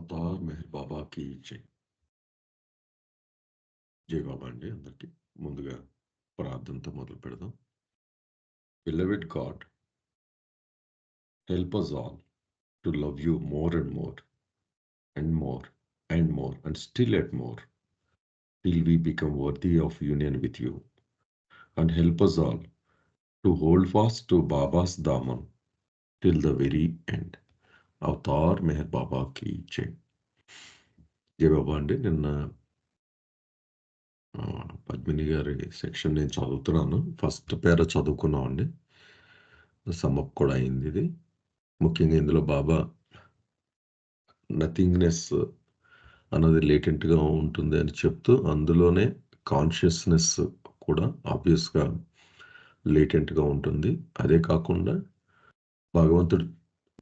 Avatar Meher Baba కి జై. జై బాబా అండి అందరికి. ముందుగా ప్రార్థనతో మొదలు పెడదాం. Beloved God, help us all to love you more and more and more and more and still yet more till we become worthy of union with you, and help us all to hold fast to Baba's Daman till the very end. Avatar Meher Baba కి జై. జై బాబా అండి. నిన్న పద్మిని గారి section నేను చదువుతున్నాను. First పేర చదువుకున్నామండి. Sum up కూడా అయింది ఇది. ముఖ్యంగా ఇందులో బాబా నథింగ్నెస్ అన్నది లేటెంట్గా ఉంటుంది అని చెప్తూ, అందులోనే కాన్షియస్నెస్ కూడా ఆబ్వియస్గా లేటెంట్గా ఉంటుంది. అదే కాకుండా భగవంతుడి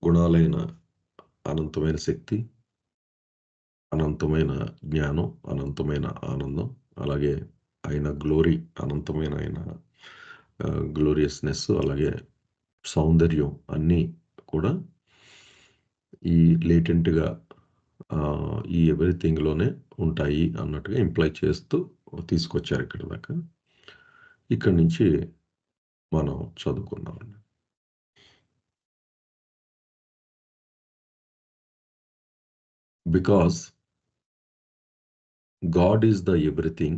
గుణాలైన అనంతమైన శక్తి, అనంతమైన జ్ఞానం, అనంతమైన ఆనందం, అలాగే ఆయన గ్లోరీ, అనంతమైన ఆయన గ్లోరియస్నెస్, అలాగే సౌందర్యం అన్నీ కూడా ఈ లేటెంట్గా ఈ ఎవ్రీథింగ్లోనే ఉంటాయి అన్నట్టుగా ఇంప్లై చేస్తూ తీసుకొచ్చారు ఇక్కడ దాకా. ఇక్కడి నుంచి మనం చదువుకున్నామండి. Because God is the everything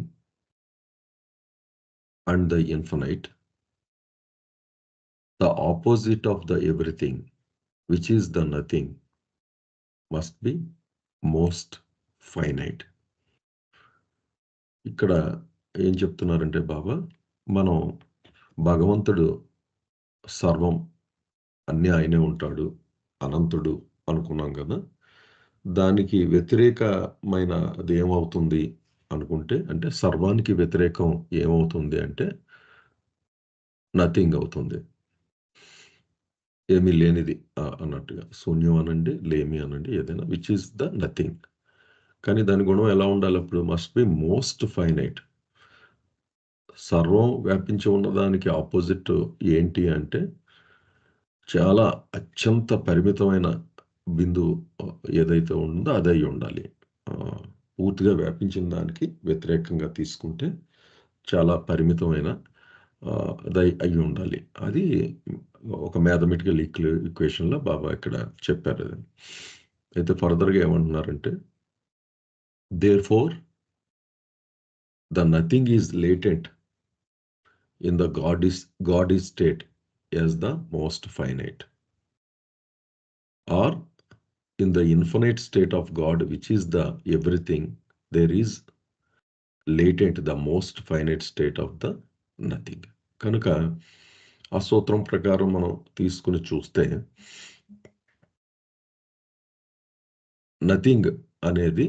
and the infinite, the opposite of the everything, which is the nothing, must be most finite. ఇక్కడ ఏం చెప్తున్నారంటే బాబా, మనం భగవంతుడు సర్వం, అన్నీ ఆయనే ఉంటాడు, అనంతుడు అనుకున్నాం కదా. దానికి వ్యతిరేకమైన అది ఏమవుతుంది అనుకుంటే, అంటే సర్వానికి వ్యతిరేకం ఏమవుతుంది అంటే నథింగ్ అవుతుంది. ఏమీ లేనిది అన్నట్టుగా. శూన్యం అనండి, లేమి అనండి, ఏదైనా విచ్ ఈస్ ద నథింగ్. కానీ దాని గుణం ఎలా ఉండాలి అప్పుడు? Must be most finite. సర్వం వ్యాపించి ఉన్నదానికి ఆపోజిట్ ఏంటి అంటే చాలా అత్యంత పరిమితమైన బిందువు ఏదైతే ఉందో అదే అయి ఉండాలి. పూర్తిగా వ్యాపించిన దానికి వ్యతిరేకంగా తీసుకుంటే చాలా పరిమితమైన అది అయి ఉండాలి. అది ఒక మ్యాథమెటికల్ ఈక్వేషన్లో బాబా ఇక్కడ చెప్పారు. అది అయితే ఫర్దర్గా ఏమంటున్నారంటే, therefore the nothing is latent in the God is state as the most finite, or in the infinite state of God, which is the everything, there is latent the most finite state of the nothing. కనుక ఆ సూత్రం ప్రకారం మనం తీసుకుని చూస్తే nothing అనేది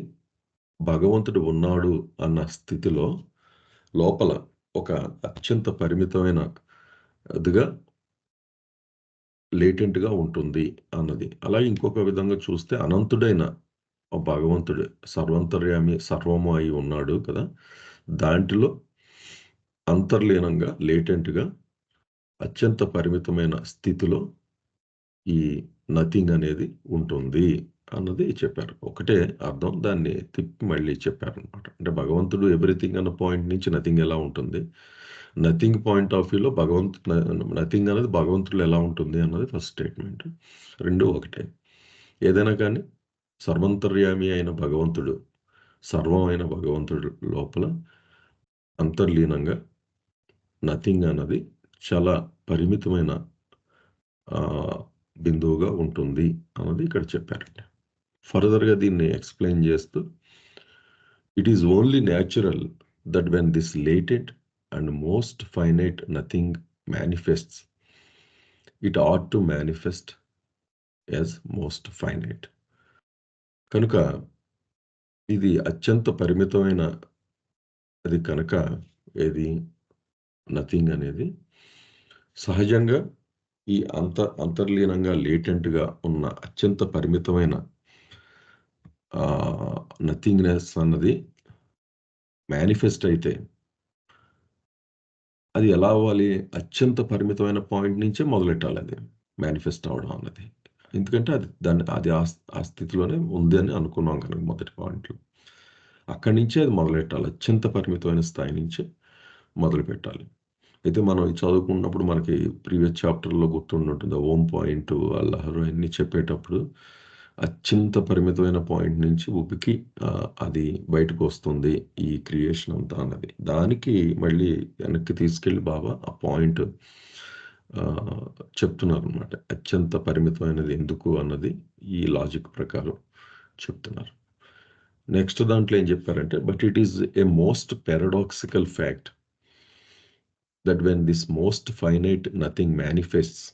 భగవంతుడు ఉన్నాడు అన్న స్థితిలో లోపల ఒక అత్యంత పరిమితమైన అదిగా లేటెంట్గా ఉంటుంది అన్నది. అలాగే ఇంకొక విధంగా చూస్తే అనంతుడైన భగవంతుడు సర్వంతర్యామి, సర్వము అయి ఉన్నాడు కదా. దాంట్లో అంతర్లీనంగా లేటెంట్గా అత్యంత పరిమితమైన స్థితిలో ఈ నథింగ్ అనేది ఉంటుంది అన్నది చెప్పారు. ఒకటే అర్థం, దాన్ని తిప్పి మళ్ళీ చెప్పారనమాట. అంటే భగవంతుడు ఎవ్రీథింగ్ అన్న పాయింట్ నుంచి నథింగ్ ఎలా ఉంటుంది, నథింగ్ పాయింట్ ఆఫ్ వ్యూలో నథింగ్ అనేది భగవంతుడు ఎలా ఉంటుంది అన్నది ఫస్ట్ స్టేట్మెంట్. రెండు ఒకటే. ఏదైనా కానీ సర్వంతర్యామి అయిన భగవంతుడు, సర్వం అయిన భగవంతుడు లోపల అంతర్లీనంగా నథింగ్ అన్నది చాలా పరిమితమైన బిందువుగా ఉంటుంది అన్నది ఇక్కడ చెప్పారండి. ఫర్దర్గా దీన్ని ఎక్స్ప్లెయిన్ చేస్తూ, it is only natural that when this latent and most finite nothing manifests, it ought to manifest as most finite. కనుక ఇది అత్యంత పరిమితమైన అది కనుక ఏది నథింగ్ అనేది సహజంగా ఈ అంతర్లీనంగా లేటెంట్గా ఉన్న అత్యంత పరిమితమైన నథింగ్నెస్ అన్నది మేనిఫెస్ట్ అయితే అది ఎలా అవ్వాలి? అత్యంత పరిమితమైన పాయింట్ నుంచే మొదలెట్టాలి అది మేనిఫెస్ట్ అవడం అన్నది. ఎందుకంటే అది ఆ స్థితిలోనే ఉంది అని అనుకున్నాం కనుక మొదటి పాయింట్‌లో. అక్కడి నుంచే అది మొదలెట్టాలి. అత్యంత పరిమితమైన స్థాయి నుంచే మొదలుపెట్టాలి. అయితే మనం ఇది చదువుకున్నప్పుడు మనకి ప్రీవియస్ చాప్టర్‌లో గుర్తుండుంటుంది. ఆ ఓమ్ పాయింటు, ఆ లహరు అన్నీ చెప్పేటప్పుడు అత్యంత పరిమితమైన పాయింట్ నుంచి ఉబికి అది బయటకొస్తుంది ఈ క్రియేషన్ అంతా అన్నది. దానికి మళ్ళీ వెనక్కి తీసుకెళ్ళి బాబా ఆ పాయింట్ ఆహ్, చెప్తున్నారనమాట. అత్యంత పరిమితమైనది ఎందుకు అన్నది ఈ లాజిక్ ప్రకారం చెప్తున్నారు. నెక్స్ట్ దాంట్లో ఏం చెప్పారంటే, but it is a most paradoxical fact that when this most finite nothing manifests,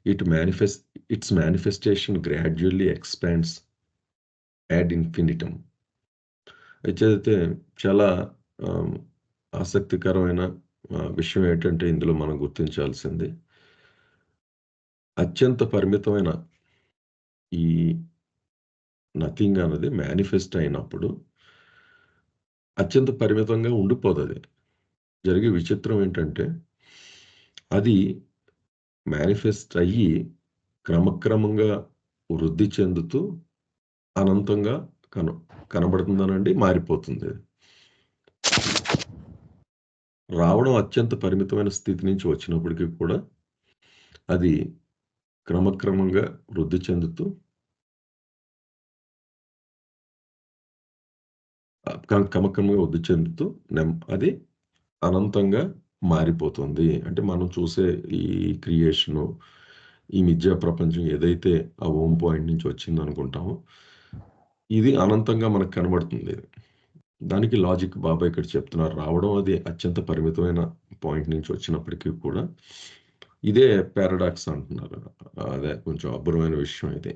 its manifestation gradually expands ad infinitum. అయితే చాలా ఆహ్, ఆసక్తికరమైన విషయం ఏంటంటే ఇందులో మనం గుర్తించాల్సింది అత్యంత పరిమితమైన ఈ నథింగ్ అన్నది మేనిఫెస్ట్ అయినప్పుడు అత్యంత పరిమితంగా ఉండిపోదది. జరిగే విచిత్రం ఏంటంటే అది మేనిఫెస్ట్ అయ్యి క్రమక్రమంగా వృద్ధి చెందుతూ అనంతంగా కన కనబడుతుందనండి మారిపోతుంది. రావడం అత్యంత పరిమితమైన స్థితి నుంచి వచ్చినప్పటికి కూడా అది క్రమక్రమంగా వృద్ధి చెందుతూ క్రమక్రమంగా వృద్ధి చెందుతూ అది అనంతంగా మారిపోతుంది. అంటే మనం చూసే ఈ క్రియేషను, ఈ మిథ్యా ప్రపంచం ఏదైతే ఆ ఓమ్ పాయింట్ నుంచి వచ్చిందనుకుంటామో, ఇది అనంతంగా మనకు కనబడుతుంది. దానికి లాజిక్ బాబా ఇక్కడ చెప్తున్నారు. రావడం అది అత్యంత పరిమితమైన పాయింట్ నుంచి వచ్చినప్పటికీ కూడా, ఇదే పారాడాక్స్ అంటున్నారు. అదే కొంచెం అబ్బురమైన విషయం ఇది.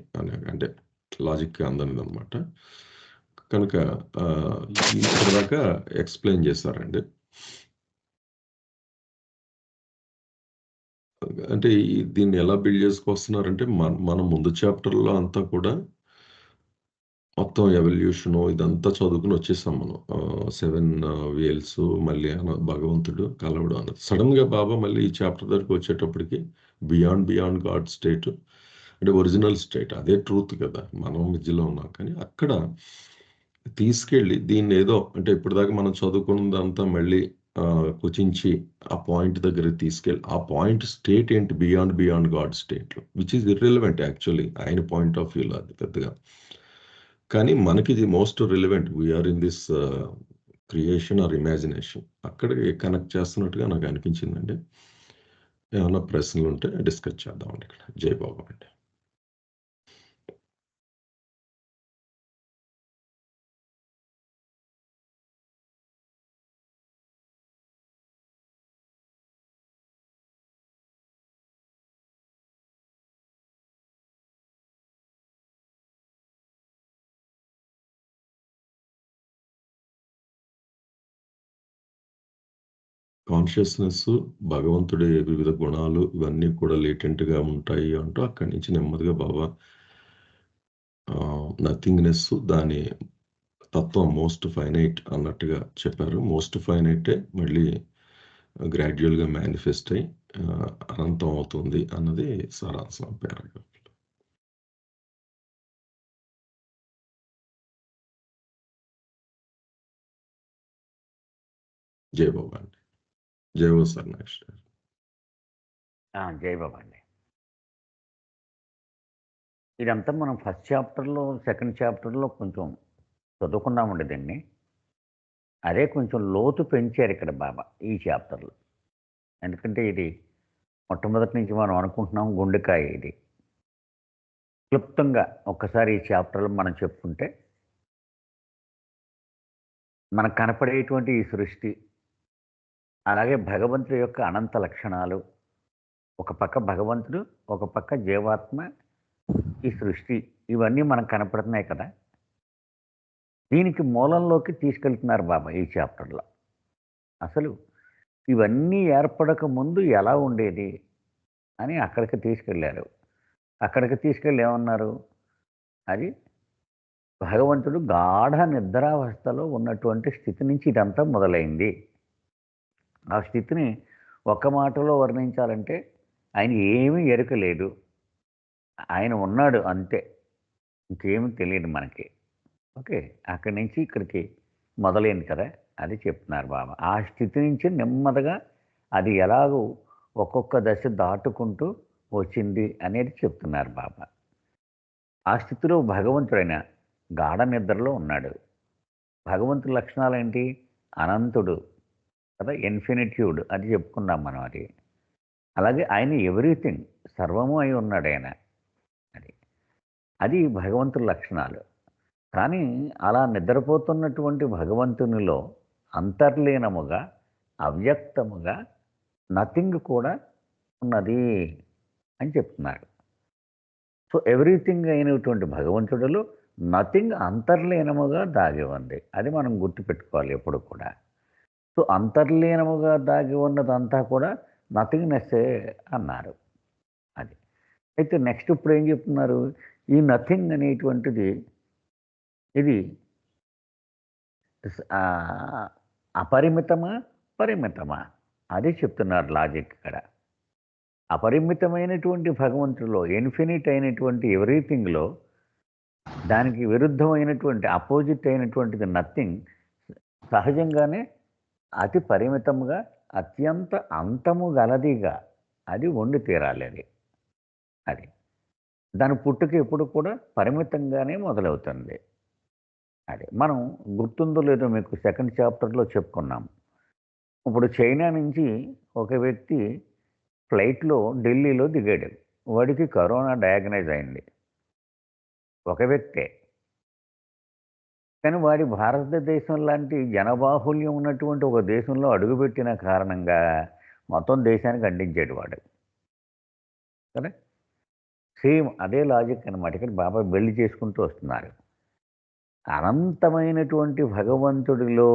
అంటే లాజిక్‌కి అందనిదనమాట. కనుక ఆహ్, ఇప్పటిదాకా ఎక్స్‌ప్లెయిన్ చేశారండి. అంటే దీన్ని ఎలా బిల్డ్ చేసుకొస్తున్నారంటే, మన ముందు చాప్టర్‌లో అంతా కూడా మొత్తం ఎవల్యూషను ఇదంతా చదువుకొని వచ్చేసాం మనం. 7 వేల్స్ మళ్ళీ భగవంతుడు కలవడం అన్నది. సడెన్‌గా బాబా మళ్ళీ ఈ చాప్టర్ దగ్గరికి వచ్చేటప్పటికి బియాండ్ గాడ్ స్టేట్ అంటే ఒరిజినల్ స్టేట్ అదే ట్రూత్ కదా! మనం మధ్యలో ఉన్నాం. కానీ అక్కడ తీసుకెళ్ళి దీన్నేదో అంటే ఇప్పటిదాకా మనం చదువుకున్నదంతా మళ్ళీ కుచించి ఆ పాయింట్ దగ్గరికి తీసుకెళ్ళి ఆ పాయింట్ స్టేట్ ఏంటి బియాండ్ గాడ్ స్టేట్‌లో విచ్ ఈస్ ఇర్రెలెవెంట్ యాక్చువల్లీ ఆయన పాయింట్ ఆఫ్ వ్యూలో అది పెద్దగా. కానీ మనకిది most relevant. We are in this creation or imagination. అక్కడికి కనెక్ట్ చేస్తున్నట్టుగా నాకు అనిపించిందండి. ఏమన్నా ప్రశ్నలుంటే డిస్కస్ చేద్దామండి ఇక్కడ. జై బాబా అండి. కాన్షియస్‌నెస్సు, భగవంతుడి వివిధ గుణాలు ఇవన్నీ కూడా లేటెంట్‌గా ఉంటాయి అంటూ అక్కడి నుంచి నెమ్మదిగా బాబా నథింగ్‌నెస్సు దాని తత్వం మోస్ట్ ఫైనైట్ అన్నట్టుగా చెప్పారు. మోస్ట్ ఫైనైటే మళ్ళీ గ్రాడ్యుయల్‌గా మేనిఫెస్ట్ అయ్యి అనంతం అవుతుంది అన్నది సారాంశం పారాగ్రాఫ్‌లో. జై బాబా అండి. జై హో సార్ నెక్స్ట్. జై బాబా అండి. ఇదంతా మనం ఫస్ట్ చాప్టర్‌లో, సెకండ్ చాప్టర్‌లో కొంచెం చదువుకున్నామండి దీన్ని. అదే కొంచెం లోతు పెంచారు ఇక్కడ బాబా ఈ చాప్టర్‌లో. ఎందుకంటే ఇది మొట్టమొదటి నుంచి మనం అనుకుంటున్నాం గుండెకాయ ఇది. క్లుప్తంగా ఒక్కసారి ఈ చాప్టర్‌లో మనం చెప్పుకుంటే, మనకు కనపడేటువంటి ఈ సృష్టి, అలాగే భగవంతుడి యొక్క అనంత లక్షణాలు, ఒక పక్క భగవంతుడు, ఒక పక్క జీవాత్మ, ఈ సృష్టి ఇవన్నీ మనకు కనపడుతున్నాయి కదా! దీనికి మూలంలోకి తీసుకెళ్తున్నారు బాబా ఈ చాప్టర్‌లో. అసలు ఇవన్నీ ఏర్పడక ముందు ఎలా ఉండేది అని అక్కడికి తీసుకెళ్లారు. అక్కడికి తీసుకెళ్ళి ఏమన్నారు? అది భగవంతుడు గాఢ నిద్రావస్థలో ఉన్నటువంటి స్థితి నుంచి ఇదంతా మొదలైంది. ఆ స్థితిని ఒక్క మాటలో వర్ణించాలంటే ఆయన ఏమీ ఎరుక లేదు. ఆయన ఉన్నాడు అంతే. ఇంకేమి తెలియదు మనకి. ఓకే. అక్కడి నుంచి ఇక్కడికి మొదలైంది కదా! అది చెప్తున్నారు బాబా. ఆ స్థితి నుంచి నెమ్మదిగా అది ఎలాగో ఒక్కొక్క దశ దాటుకుంటూ వచ్చింది అనేది చెప్తున్నారు బాబా. ఆ స్థితిలో భగవంతుడైన గాఢ నిద్రలో ఉన్నాడు. భగవంతుడి లక్షణాలేంటి? అనంతుడు కదా! ఇన్ఫినిట్యూడ్ అది చెప్పుకున్నాం మనం అది. అలాగే ఆయన ఎవ్రీథింగ్ సర్వము అయి ఉన్నాడాయన. అది. అది భగవంతుడి లక్షణాలు. కానీ అలా నిద్రపోతున్నటువంటి భగవంతునిలో అంతర్లీనముగా, అవ్యక్తముగా నథింగ్ కూడా ఉన్నది అని చెప్తున్నారు. సో, ఎవ్రీథింగ్ అయినటువంటి భగవంతుడిలో నథింగ్ అంతర్లీనముగా దాగి ఉంది. అది మనం గుర్తుపెట్టుకోవాలి ఎప్పుడు కూడా. సో, అంతర్లీనముగా దాగి ఉన్నదంతా కూడా నథింగ్‌నెస్సే అన్నారు. అది. అయితే నెక్స్ట్ ఇప్పుడేం చెప్తున్నారు? ఈ నథింగ్ అనేటువంటిది ఇది అపరిమితమా? పరిమితమా? అదే చెప్తున్నారు లాజిక్ ఇక్కడ. అపరిమితమైనటువంటి భగవంతుడిలో ఇన్ఫినిట్ అయినటువంటి ఎవ్రీథింగ్‌లో దానికి విరుద్ధమైనటువంటి అపోజిట్ అయినటువంటిది నథింగ్ సహజంగానే అతి పరిమితంగా, అత్యంత అంతము గలదిగా అది ఉండి తీరాలి అది. అది. దాని పుట్టుక ఎప్పుడు కూడా పరిమితంగానే మొదలవుతుంది. అది. మనం గుర్తుందో లేదో మీకు సెకండ్ చాప్టర్‌లో చెప్పుకున్నాం. ఇప్పుడు చైనా నుంచి ఒక వ్యక్తి ఫ్లైట్‌లో ఢిల్లీలో దిగాడు. వాడికి కరోనా డయాగ్నైజ్ అయింది. ఒక వ్యక్తే. కానీ వాడి భారతదేశం లాంటి జనబాహుల్యం ఉన్నటువంటి ఒక దేశంలో అడుగుపెట్టిన కారణంగా మొత్తం దేశానికి అంటించాడు వాడు. కదా! సేమ్ అదే లాజిక్ అనమాట. ఇక్కడ బాబా బెల్డ్ చేసుకుంటూ వస్తున్నారు. అనంతమైనటువంటి భగవంతుడిలో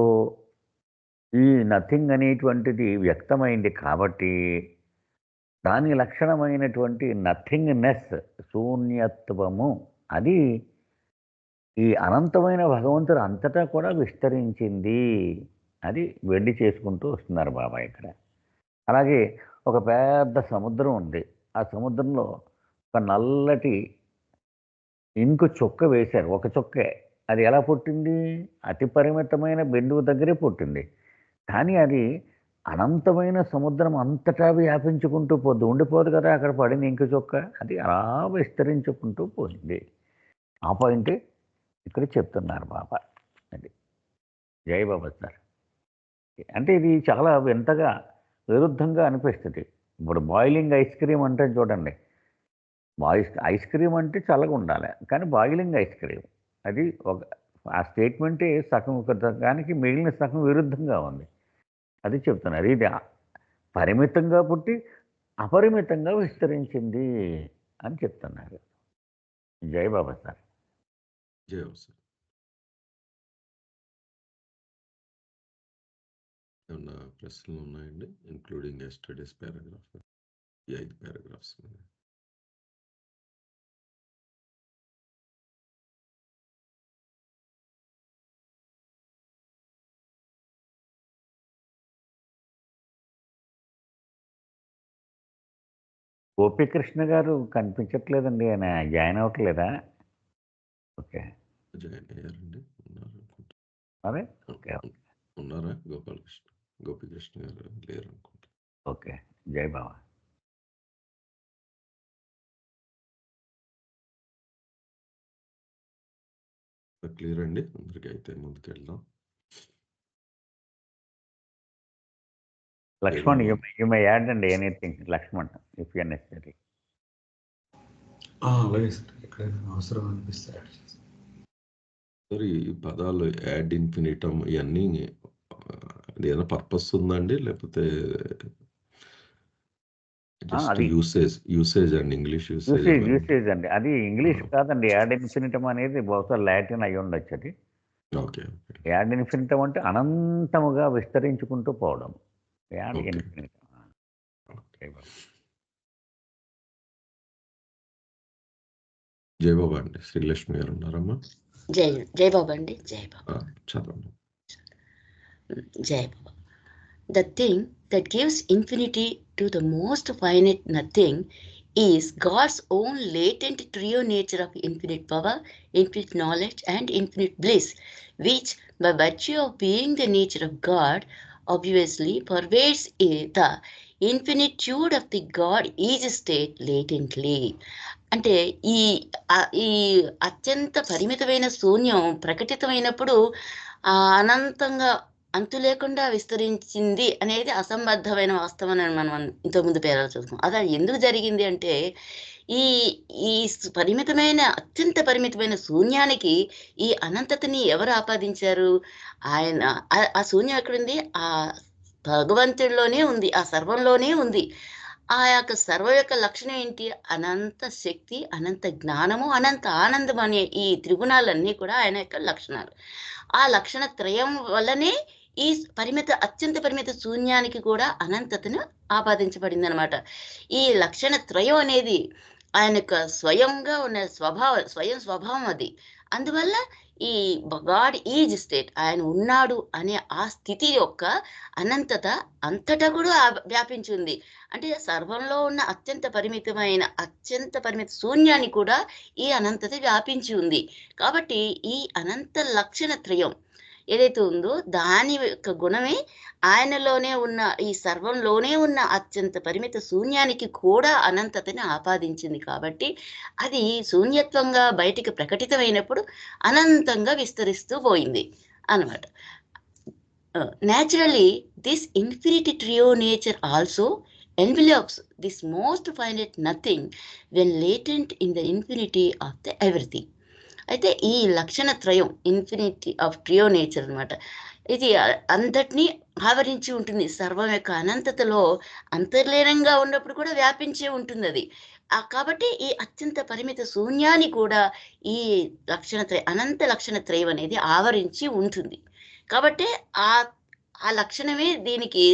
ఈ నథింగ్ అనేటువంటిది వ్యక్తమైంది కాబట్టి దాని లక్షణమైనటువంటి నథింగ్‌నెస్ శూన్యత్వము అది ఈ అనంతమైన భగవంతుడు అంతటా కూడా విస్తరించింది. అది వెండి చేసుకుంటూ వస్తున్నారు బాబా ఇక్కడ. అలాగే ఒక పెద్ద సముద్రం ఉంది. ఆ సముద్రంలో ఒక నల్లటి ఇంకు చుక్క వేశారు. ఒక చుక్కే. అది ఎలా పుట్టింది? అతి పరిమితమైన బిందువు దగ్గరే పుట్టింది. కానీ అది అనంతమైన సముద్రం అంతటా వ్యాపించుకుంటూ పోద్ది. ఉండిపోదు కదా! అక్కడ పడిన ఇంకు చుక్క. అది అలా విస్తరించుకుంటూ పోయింది. ఆ పాయింటే ఇక్కడ చెప్తున్నారు బాబా. అది. జై బాబా సార్. అంటే ఇది చాలా వింతగా, విరుద్ధంగా అనిపిస్తది. ఇప్పుడు బాయిలింగ్ ఐస్ క్రీమ్ అంటే చూడండి. ఐస్ క్రీమ్ అంటే చల్లగుండాలి. కానీ బాయిలింగ్ ఐస్ క్రీమ్. అది ఒక ఆ స్టేట్మెంటే సగం ఒక దానికి మిగిలిన సగం విరుద్ధంగా ఉంది. అది చెప్తున్నారు. ఇది పరిమితంగా పుట్టి అపరిమితంగా విస్తరించింది అని చెప్తున్నారు. జై బాబా సార్. జై బాబా సార్. ఏమన్నా ప్రశ్నలు ఉన్నాయండి? Including yesterday's paragraph. ఈ 5 పారాగ్రాఫ్స్ మీద. గోపీకృష్ణ గారు కనిపించట్లేదండి. ఆయన జాయిన్ అవ్వట్లేదా? ఓకే. జాయిన్ అయ్యారండి. ఉన్నారు అనుకుంటా. అదే? ఓకే. ఉన్నారా? గోపీకృష్ణ గారు లేరనుకుంటా. ఓకే. జై బాబా. క్లియర్ అండి అందరికీ. అయితే ముందుకెళ్దాం. Lakshman, you may add and anything, Lakshman, if you are necessary. అలాగే సార్. ఎక్కడైనా అవసరం అనిపిస్తే యాడ్ చేస్తాను. సార్ ఈ పదాలు యాడ్ ఇన్ఫినిటమ్ ఇవన్నీ ఏదైనా పర్పస్ ఉందండి? లేకపోతే జస్ట్ అది యూసేజ్ అండి, ఇంగ్లీష్ యూసేజ్ యూసేజ్ అండి. అది ఇంగ్లీష్ కాదండి. యాడ్ ఇన్ఫినిటమ్ అనేది బహుశా లాటిన్ అయి ఉండొచ్చు అది. ఓకే. యాడ్ ఇన్ఫినిటమ్ అంటే అనంతముగా విస్తరించుకుంటూ పోవడం. Add okay. ఇన్ఫినిటమ్. జై బాబా అండి. శ్రీలక్ష్మి గారు ఉన్నారమ్మా? జై బాబా అండి. జై బాబా. చదవండి. జై బాబా. The thing that gives infinity to the most finite nothing is God's own latent trio nature of infinite power, infinite knowledge, and infinite bliss, which, by virtue of being the nature of God, obviously pervades the infinitude of the God is state latently. అంటే ఈ అత్యంత పరిమితమైన శూన్యం ప్రకటితమైనప్పుడు అనంతంగా అంతు లేకుండా విస్తరించింది అనేది అసంబద్ధమైన వాస్తవం అని మనం ఇంతకుముందు పేరాలు చూస్తాం. అది ఎందుకు జరిగింది అంటే ఈ ఈ పరిమితమైన అత్యంత పరిమితమైన శూన్యానికి ఈ అనంతతని ఎవరు ఆపాదించారు? ఆయన ఆ శూన్యం ఎక్కడుంది? ఆ భగవంతుడిలోనే ఉంది, ఆ సర్వంలోనే ఉంది. ఆ యొక్క సర్వ యొక్క లక్షణం ఏంటి? అనంత శక్తి, అనంత జ్ఞానము, అనంత ఆనందం అనే ఈ త్రిగుణాలన్నీ కూడా ఆయన యొక్క లక్షణాలు. ఆ లక్షణ త్రయం వల్లనే ఈ అత్యంత పరిమిత శూన్యానికి కూడా అనంతతను ఆపాదించబడింది అనమాట. ఈ లక్షణ త్రయం అనేది ఆయన యొక్క స్వయంగా ఉన్న స్వయం స్వభావం అది. అందువల్ల ఈ గాడ్ ఈజ్ స్టేట్, ఆయన ఉన్నాడు అనే ఆ స్థితి యొక్క అనంతత అంతటా కూడా వ్యాపించి ఉంది. అంటే సర్వంలో ఉన్న అత్యంత పరిమిత శూన్యాన్ని కూడా ఈ అనంతత వ్యాపించి ఉంది. కాబట్టి ఈ అనంత లక్షణ త్రయం ఏదైతే ఉందో దాని యొక్క గుణమే ఆయనలోనే ఉన్న ఈ సర్వంలోనే ఉన్న అత్యంత పరిమిత శూన్యానికి కూడా అనంతతని ఆపాదించింది. కాబట్టి అది శూన్యత్వంగా బయటికి ప్రకటితమైనప్పుడు అనంతంగా విస్తరిస్తూ పోయింది అన్నమాట. Naturally, this infinity trio nature also envelopes this most finite nothing when latent in the infinity of the everything. అయితే ఈ లక్షణ త్రయం ఇన్ఫినిటీ ఆఫ్ ట్రియో నేచర్ అనమాట. ఇది అంతటినీ ఆవరించి ఉంటుంది. సర్వం యొక్క అనంతతలో అంతర్లీనంగా ఉన్నప్పుడు కూడా వ్యాపించే ఉంటుంది అది. కాబట్టి ఈ అత్యంత పరిమిత శూన్యాన్ని కూడా ఈ అనంత లక్షణ త్రయం అనేది ఆవరించి ఉంటుంది. కాబట్టి ఆ లక్షణమే దీనికి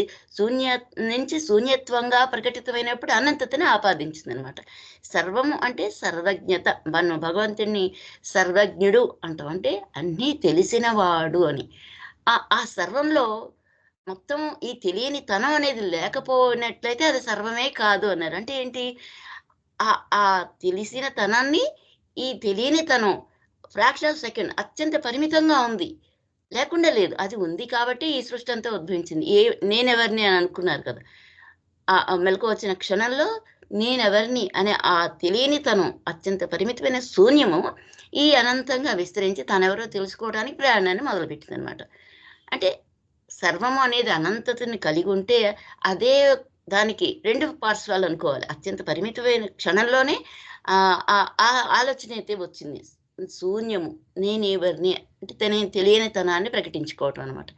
నుంచి శూన్యత్వంగా ప్రకటితమైనప్పుడు అనంతతని ఆపాదించింది అనమాట. సర్వము అంటే సర్వజ్ఞత. మనం భగవంతుడిని సర్వజ్ఞుడు అంటాం, అంటే అన్నీ తెలిసినవాడు అని. ఆ సర్వంలో మొత్తం ఈ తెలియని తనం అనేది లేకపోయినట్లయితే అది సర్వమే కాదు అన్నారు. అంటే ఏంటి? ఆ తెలిసిన తనాన్ని ఈ తెలియని తనం ఫ్రాక్షన్ ఆఫ్ సెకండ్ అత్యంత పరిమితంగా ఉంది, లేకుండా లేదు. అది ఉంది కాబట్టి ఈ సృష్టి అంతా ఉద్భవించింది. నేనెవరిని అని అనుకున్నారు కదా, ఆ మెలకు వచ్చిన క్షణంలో నేనెవరిని అనే ఆ తెలియని తనం అత్యంత పరిమితమైన శూన్యము ఈ అనంతంగా విస్తరించి తనెవరో తెలుసుకోవడానికి ప్రయాణాన్ని మొదలుపెట్టింది అనమాట. అంటే సర్వము అనేది అనంతతని కలిగి ఉంటే అదే దానికి రెండు పార్శ్వాలు అనుకోవాలి. అత్యంత పరిమితమైన క్షణంలోనే ఆలోచన అయితే వచ్చింది. శూన్యము నేనెవరిని అంటే తెలియని తనాన్ని ప్రకటించుకోవటం అనమాట.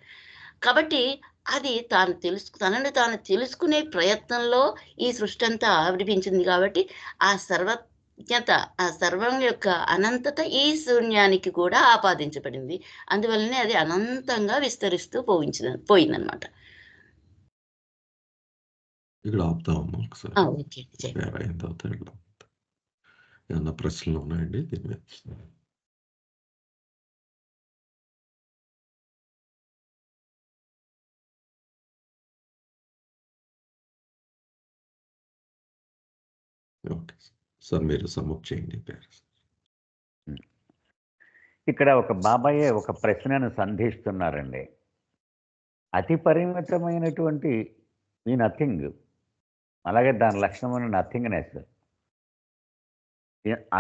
కాబట్టి అది తనని తాను తెలుసుకునే ప్రయత్నంలో ఈ సృష్టి అంతా ఆవిర్భించింది. కాబట్టి ఆ సర్వజ్ఞత, ఆ సర్వం యొక్క అనంతత ఈ శూన్యానికి కూడా ఆపాదించబడింది. అందువల్లనే అది అనంతంగా విస్తరిస్తూ పోయిందనమాట. ఇక్కడ ఆపుతామమ్మా ఒకసారి. ఓకే, అయిన తర్వాత ఏమన్నా ప్రశ్నలు ఉన్నాయండి దీని మీద? ఓకే సార్, మీరు సమ్అప్ చేయండి. ఇక్కడ ఒక బాబాయే ఒక ప్రశ్నను సంధిస్తున్నారండి. అతి పరిమితమైనటువంటి ఈ నథింగ్, అలాగే దాని లక్షణమైన నథింగ్నెస్,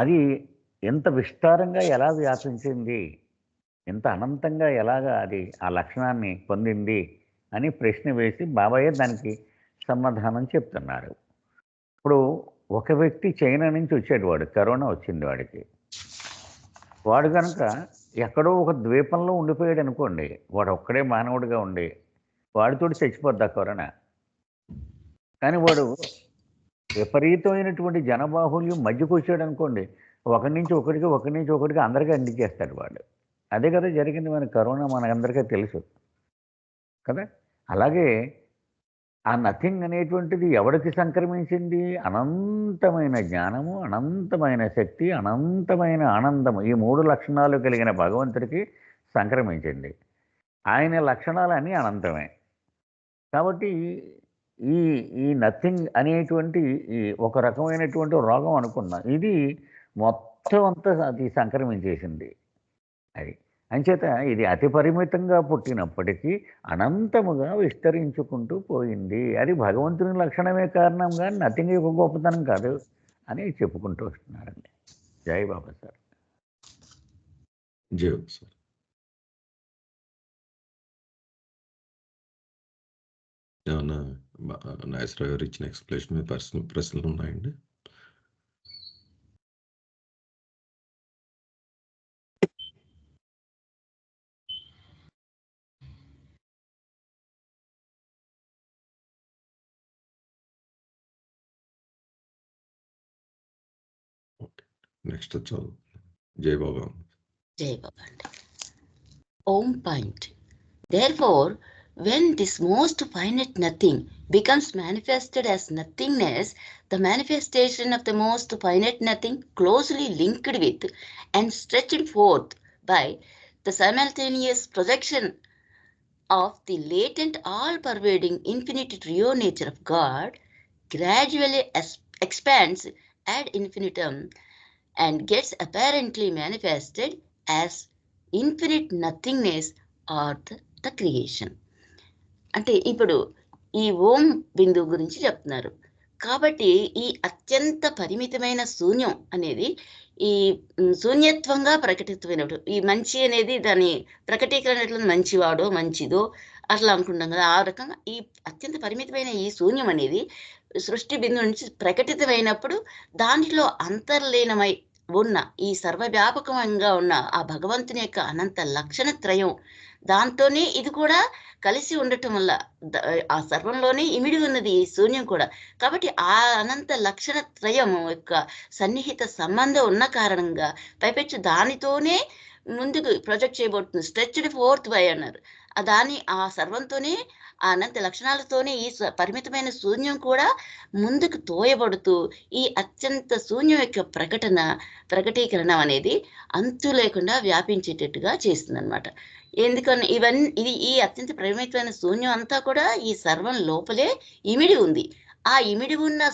అది ఎంత విస్తారంగా ఎలా వ్యాపించింది, ఎంత అనంతంగా ఎలాగా అది ఆ లక్షణాన్ని పొందింది అని ప్రశ్న వేసి బాబాయే దానికి సమాధానం చెప్తున్నారు. ఇప్పుడు ఒక వ్యక్తి చైనా నుంచి వచ్చాడు, వాడు కరోనా వచ్చింది వాడికి. వాడు కనుక ఎక్కడో ఒక ద్వీపంలో ఉండిపోయాడు అనుకోండి, వాడు ఒక్కడే మానవుడిగా ఉండి వాడితోటి చచ్చిపోద్దా కరోనా. కానీ వాడు విపరీతమైనటువంటి జనబాహుల్యం మధ్యకు వచ్చాడు అనుకోండి, ఒకరి నుంచి ఒకటికి అందరికీ అందించేస్తాడు వాడు. అదే కదా జరిగింది మన కరోనా, మనకందరికీ తెలుసు కదా. అలాగే ఆ నథింగ్ అనేటువంటిది ఎవరికి సంక్రమించింది? అనంతమైన జ్ఞానము, అనంతమైన శక్తి, అనంతమైన ఆనందము, ఈ మూడు లక్షణాలు కలిగిన భగవంతుడికి సంక్రమించింది. ఆయన లక్షణాలు అన్నీ అనంతమే. కాబట్టి ఈ ఈ నథింగ్ అనేటువంటి ఈ ఒక రకమైనటువంటి రోగం అనుకున్నా, ఇది మొత్తం అంతా అది సంక్రమించేసింది. అది అంచేత ఇది అతి పరిమితంగా పుట్టినప్పటికీ అనంతముగా విస్తరించుకుంటూ పోయింది. అది భగవంతుని లక్షణమే కారణం, కానీ నథింగ్ యొక్క గొప్పతనం కాదు అని చెప్పుకుంటూ వస్తున్నారండి. జై బాబా సార్. జై సార్. ఏమన్నా నాగేశ్వరరావు గారు ఇచ్చిన ఎక్స్ప్లెనేషన్ మీద ప్రశ్నలు ఉన్నాయండి? నెక్స్ట్ చదువు. జై బాబా. జై బాబా అండి. ఓం point. Therefore, when this most finite nothing becomes manifested as nothingness, the manifestation of the most finite nothing closely linked with and stretched forth by the simultaneous projection of the latent all-pervading infinite trio nature of God gradually expands ad infinitum and gets apparently manifested as infinite nothingness or the creation. అంటే ఇప్పుడు ఈ ఓం బిందువు గురించి చెప్తున్నారు. కాబట్టి ఈ అత్యంత పరిమితమైన శూన్యం అనేది ఈ శూన్యత్వంగా ప్రకటితమైనప్పుడు, ఈ మంచి అనేది దాని ప్రకటీకరణ మంచివాడో మంచిదో అట్లా అనుకుంటాం కదా, ఆ రకంగా ఈ అత్యంత పరిమితమైన ఈ శూన్యం అనేది సృష్టి బిందువు నుంచి ప్రకటితమైనప్పుడు దానిలో అంతర్లీనమై ఉన్న ఈ సర్వవ్యాపకంగా ఉన్న ఆ భగవంతుని యొక్క అనంత లక్షణ త్రయం, దాంతోనే ఇది కూడా కలిసి ఉండటం వల్ల ఆ సర్వంలోనే ఇమిడి ఉన్నది ఈ శూన్యం కూడా. కాబట్టి ఆ అనంత లక్షణ త్రయం యొక్క సన్నిహిత సంబంధం ఉన్న కారణంగా పైపెచ్చు దానితోనే ముందుకు ప్రొజెక్ట్ చేయబడుతుంది. స్ట్రెచ్డ్ ఫోర్త్ బై అన్నారు. ఆ సర్వంతోనే ఆ అనంత లక్షణాలతోనే ఈ పరిమితమైన శూన్యం కూడా ముందుకు తోయబడుతూ ఈ అత్యంత శూన్యం యొక్క ప్రకటీకరణ అనేది అంతు లేకుండా వ్యాపించేటట్టుగా చేస్తుంది అనమాట. ఎందుకని ఇది ఈ అత్యంత పరిమితమైన శూన్యం అంతా కూడా ఈ సర్వం లోపలే ఇమిడి ఉంది. ఆ ఇమిడి ఉన్న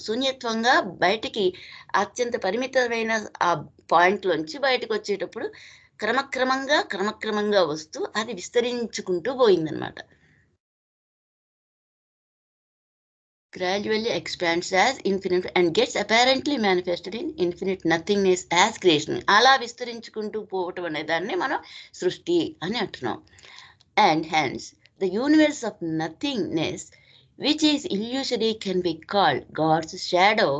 శూన్యత్వంగా బయటికి అత్యంత పరిమితమైన ఆ పాయింట్లోంచి బయటకు వచ్చేటప్పుడు క్రమక్రమంగా వస్తూ అది విస్తరించుకుంటూ పోయిందనమాట. Gradually expands as infinite and gets apparently manifested in infinite nothingness as creation. అలా విస్తరించుకుంటూ పోవటం అనే దాన్ని మనం సృష్టి అని అంటున్నాం. And hence the universe of nothingness, which is illusory, can be called God's shadow,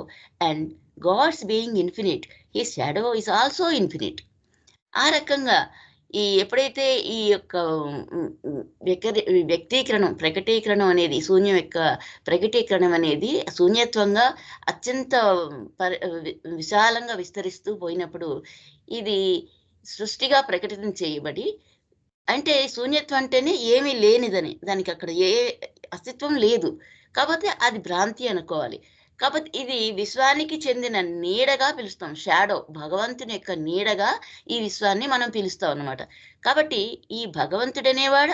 and God's being infinite, his shadow is also infinite. ఆ రకంగా ఈ ఎప్పుడైతే ఈ యొక్క ప్రకటీకరణం అనేది శూన్యం యొక్క ప్రకటీకరణం అనేది శూన్యత్వంగా అత్యంత విశాలంగా విస్తరిస్తూ పోయినప్పుడు ఇది సృష్టిగా ప్రకటితం చేయబడి, అంటే శూన్యత్వం అంటేనే ఏమీ లేనిదని, దానికి అక్కడ ఏ అస్తిత్వం లేదు కాబట్టి అది భ్రాంతి అనుకోవాలి. కాబట్టి ఇది విశ్వానికి చెందిన నీడగా పిలుస్తాం. షాడో, భగవంతుని యొక్క నీడగా ఈ విశ్వాన్ని మనం పిలుస్తాం అన్నమాట. కాబట్టి ఈ భగవంతుడు అనేవాడు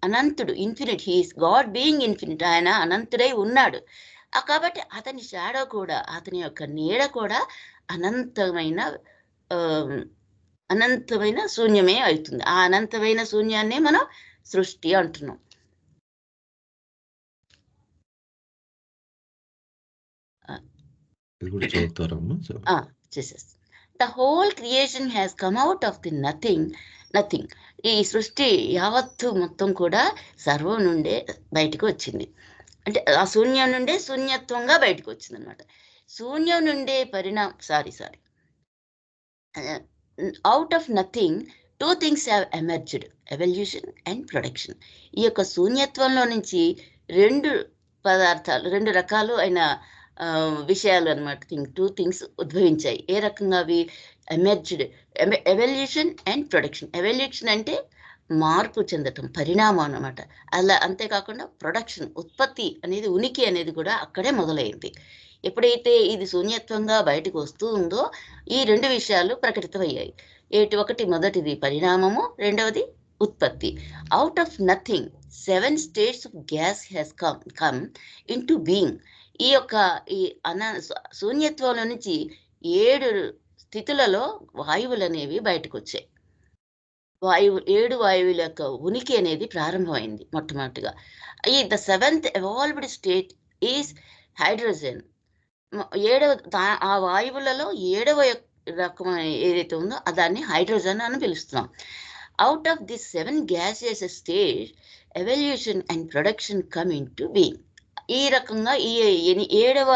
అనంతుడు, infinite. He is God being infinite. ఆయన అనంతుడై ఉన్నాడు. కాబట్టి అతని షాడో కూడా, అతని యొక్క నీడ కూడా అనంతమైన శూన్యమే అవుతుంది. ఆ అనంతమైన శూన్యాన్నే మనం సృష్టి అంటున్నాం. The whole creation has come out of the nothing. ఈ సృష్టి యావత్తు మొత్తం కూడా సర్వం నుండే బయటకు వచ్చింది. అంటే ఆ శూన్యం నుండే శూన్యత్వంగా బయటకు వచ్చింది అనమాట. శూన్యం నుండే out of nothing two things have emerged, evolution and production. ఈ యొక్క శూన్యత్వంలో నుంచి రెండు రకాలు అయిన విషయాలు అనమాట, టూ థింగ్స్ ఉద్భవించాయి. ఏ రకంగా అవి? Emerged, evolution and production. Evolution అంటే మార్పు చెందటం, పరిణామం అన్నమాట. అలా అంతేకాకుండా ప్రొడక్షన్, ఉత్పత్తి అనేది, ఉనికి అనేది కూడా అక్కడే మొదలైంది. ఎప్పుడైతే ఇది శూన్యత్వంగా బయటకు వస్తూ ఉందో ఈ రెండు విషయాలు ప్రకటితమయ్యాయి. ఒకటి మొదటిది పరిణామము, రెండవది ఉత్పత్తి. Out of nothing 7 states of gas has come into being. ఈ యొక్క ఈ శూన్యత్వంలో నుంచి 7 స్థితులలో వాయువులు అనేవి బయటకు వచ్చాయి. 7 వాయువుల యొక్క ఉనికి అనేది ప్రారంభమైంది మొట్టమొదటిగా. The 7th evolved state is hydrogen. ఆ వాయువులలో 7వ రకం ఏదైతే ఉందో దాన్ని హైడ్రోజన్ అని పిలుస్తున్నాం. Out of this 7 gaseous stage evolution and production come into being. ఈ రకంగా ఈ 7వ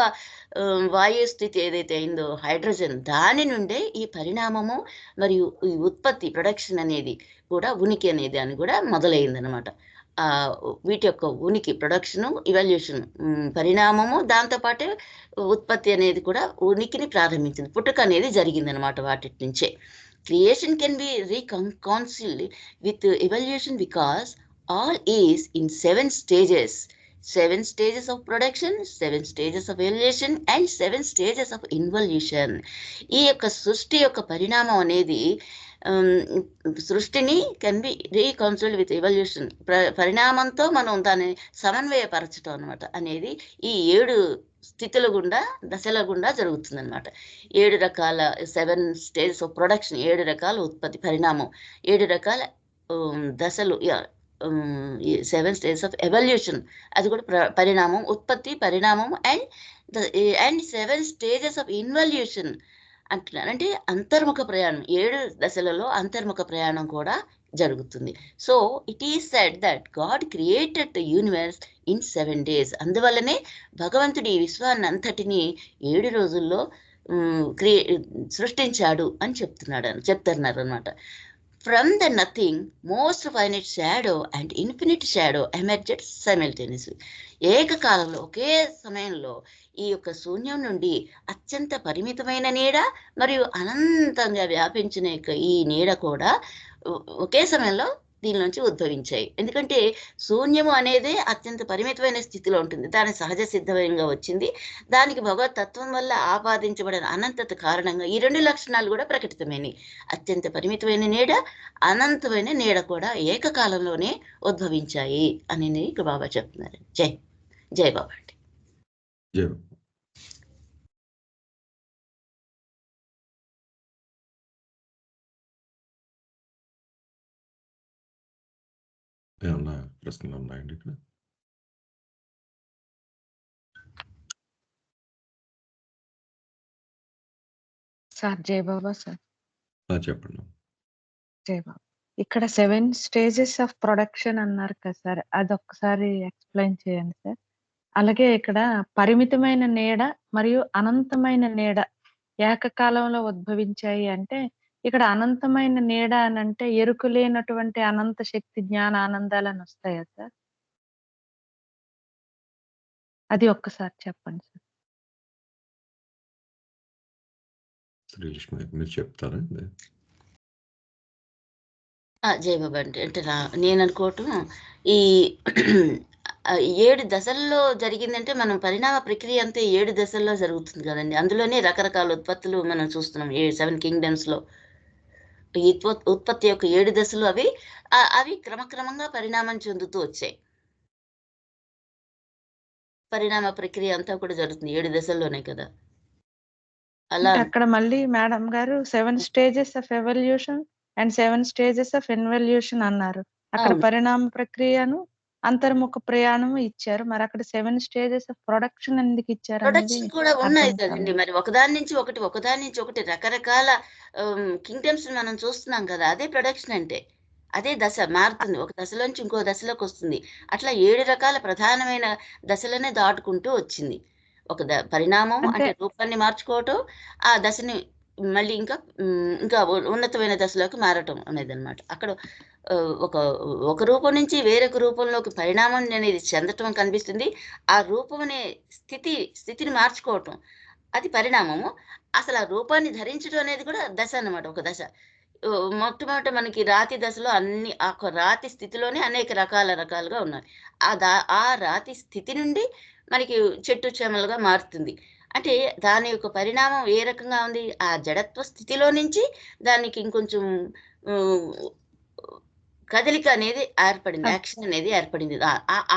వాయు స్థితి ఏదైతే అయిందో హైడ్రోజన్, దాని నుండే ఈ పరిణామము మరియు ఈ ఉత్పత్తి ప్రొడక్షన్ అనేది కూడా ఉనికి అనేది అని కూడా మొదలైందనమాట. వీటి యొక్క ఉనికి ప్రొడక్షను, ఇవల్యూషన్ పరిణామము, దాంతోపాటే ఉత్పత్తి అనేది కూడా ఉనికిని ప్రారంభించింది. పుట్టుక అనేది జరిగిందనమాట వాటి నుంచే. Creation can be reconciled with evolution because all is in 7 stages. 7 stages of production, 7 stages of evolution and 7 stages of involution. ఈ యొక్క సృష్టి యొక్క పరిణామం అనేది సృష్టిని can be reconciled with evolution, పరిణామంతో మనం దాన్ని సమన్వయపరచడం అనమాట అనేది ఈ 7 స్థితుల గుండా, దశల గుండా జరుగుతుందన్నమాట. 7 రకాల 7 stages of production, 7 రకాల ఉత్పత్తి పరిణామం, 7 రకాల దశలు, 7 stages of evolution, అది కూడా పరిణామం, ఉత్పత్తి, పరిణామం అండ్ 7 stages of involution అంటున్నారు. అంటే అంతర్ముఖ ప్రయాణం, 7 దశలలో అంతర్ముఖ ప్రయాణం కూడా జరుగుతుంది. So it is said that God created the universe in 7 days. అందువల్లనే భగవంతుడు ఈ విశ్వాన్ని అంతటిని 7 రోజుల్లో సృష్టించాడు అని చెప్తున్నారు అనమాట. From the nothing, most finite shadow and infinite shadow emerged simultaneously. ఏకకాలంలో, ఒకే సమయంలో ఈ యొక్క శూన్యం నుండి అత్యంత పరిమితమైన నీడ మరియు అనంతంగా వ్యాపించిన ఈ నీడ కూడా ఒకే సమయంలో దీని నుంచి ఉద్భవించాయి. ఎందుకంటే శూన్యము అనేది అత్యంత పరిమితమైన స్థితిలో ఉంటుంది, దాని సహజ సిద్ధంగా వచ్చింది. దానికి భగవత్ తత్వం వల్ల ఆపాదించబడిన అనంతత కారణంగా ఈ 2 లక్షణాలు కూడా ప్రకటితమైనవి. అత్యంత పరిమితమైన నీడ, అనంతమైన నీడ కూడా ఏకకాలంలోనే ఉద్భవించాయి అని ఇక్కడ బాబా చెప్తున్నారు. జై బాబా అండి. జై. ఏమన్నా ప్రశ్నలు ఉన్నాయండి ఇక్కడ? సార్ జై బాబా. సార్ చెప్పండి. జై బాబా. ఇక్కడ 7 స్టేజెస్ ఆఫ్ ప్రొడక్షన్ అన్నారు కదా సార్, అదొక్కసారి ఎక్స్ప్లెయిన్ చేయండి సార్. అలాగే ఇక్కడ పరిమితమైన నీడ మరియు అనంతమైన నీడ ఏకకాలంలో ఉద్భవించాయి అంటే, ఇక్కడ అనంతమైన నీడ అని అంటే ఎరుకు లేనటువంటి అనంత శక్తి, జ్ఞాన, ఆనందాలని వస్తాయా సార్? అది ఒక్కసారి చెప్పండి సార్. శ్రీలక్ష్మి మీరు చెప్తారా? జై బాబా అంటే నేను అనుకోవటం ఈ 7 దశల్లో జరిగిందంటే, మనం పరిణామ ప్రక్రియ అంతా 7 దశల్లో జరుగుతుంది కదండి. అందులోనే రకరకాల ఉత్పత్తులు మనం చూస్తున్నాం 7 కింగ్డమ్స్లో. ఈ ఉత్పత్తి యొక్క 7 దశలు అవి క్రమక్రమంగా పరిణామం చెందుతూ వచ్చాయి. పరిణామ ప్రక్రియ అంతా కూడా జరుగుతుంది 7 దశల్లోనే కదా. అలా అక్కడ మళ్ళీ మేడం గారు 7 stages of evolution and 7 stages of involution అన్నారు. అక్కడ పరిణామ ప్రక్రియను, అంతర్ముఖ ప్రయాణం ఇచ్చారు. మరి అక్కడ 7 స్టేజెస్ ఆఫ్ ప్రొడక్షన్ ఎందుకు ఇచ్చారు? ప్రొడక్షన్ కూడా ఉన్నాయి కదండి. మరి ఒకదాని నుంచి ఒకటి రకరకాల కింగ్డమ్స్ మనం చూస్తున్నాం కదా. అదే ప్రొడక్షన్ అంటే, అదే దశ మారుతుంది, ఒక దశలోంచి ఇంకో దశలోకి వస్తుంది. అట్లా 7 రకాల ప్రధానమైన దశలనే దాటుకుంటూ వచ్చింది. ఒక పరిణామం అంటే రూపాన్ని మార్చుకోవటం, ఆ దశని మళ్ళీ ఇంకా ఉన్నతమైన దశలోకి మారటం అనేది అనమాట. అక్కడ ఒక రూపం నుంచి వేరొక రూపంలోకి పరిణామం అనేది చెందటం కనిపిస్తుంది. ఆ రూపం అనే స్థితిని మార్చుకోవటం అది పరిణామము. అసలు ఆ రూపాన్ని ధరించడం అనేది కూడా దశ అన్నమాట, ఒక దశ. మొట్టమొదట మనకి రాతి దశలో ఆ రాతి స్థితిలోనే అనేక రకాలుగా ఉన్నాయి. ఆ రాతి స్థితి నుండి మనకి చెట్టు చేమలుగా మారుతుంది. అంటే దాని యొక్క పరిణామం ఏ రకంగా ఉంది? ఆ జడత్వ స్థితిలో నుంచి దానికి ఇంకొంచెం కదలిక అనేది ఏర్పడింది, యాక్షన్ అనేది ఏర్పడింది.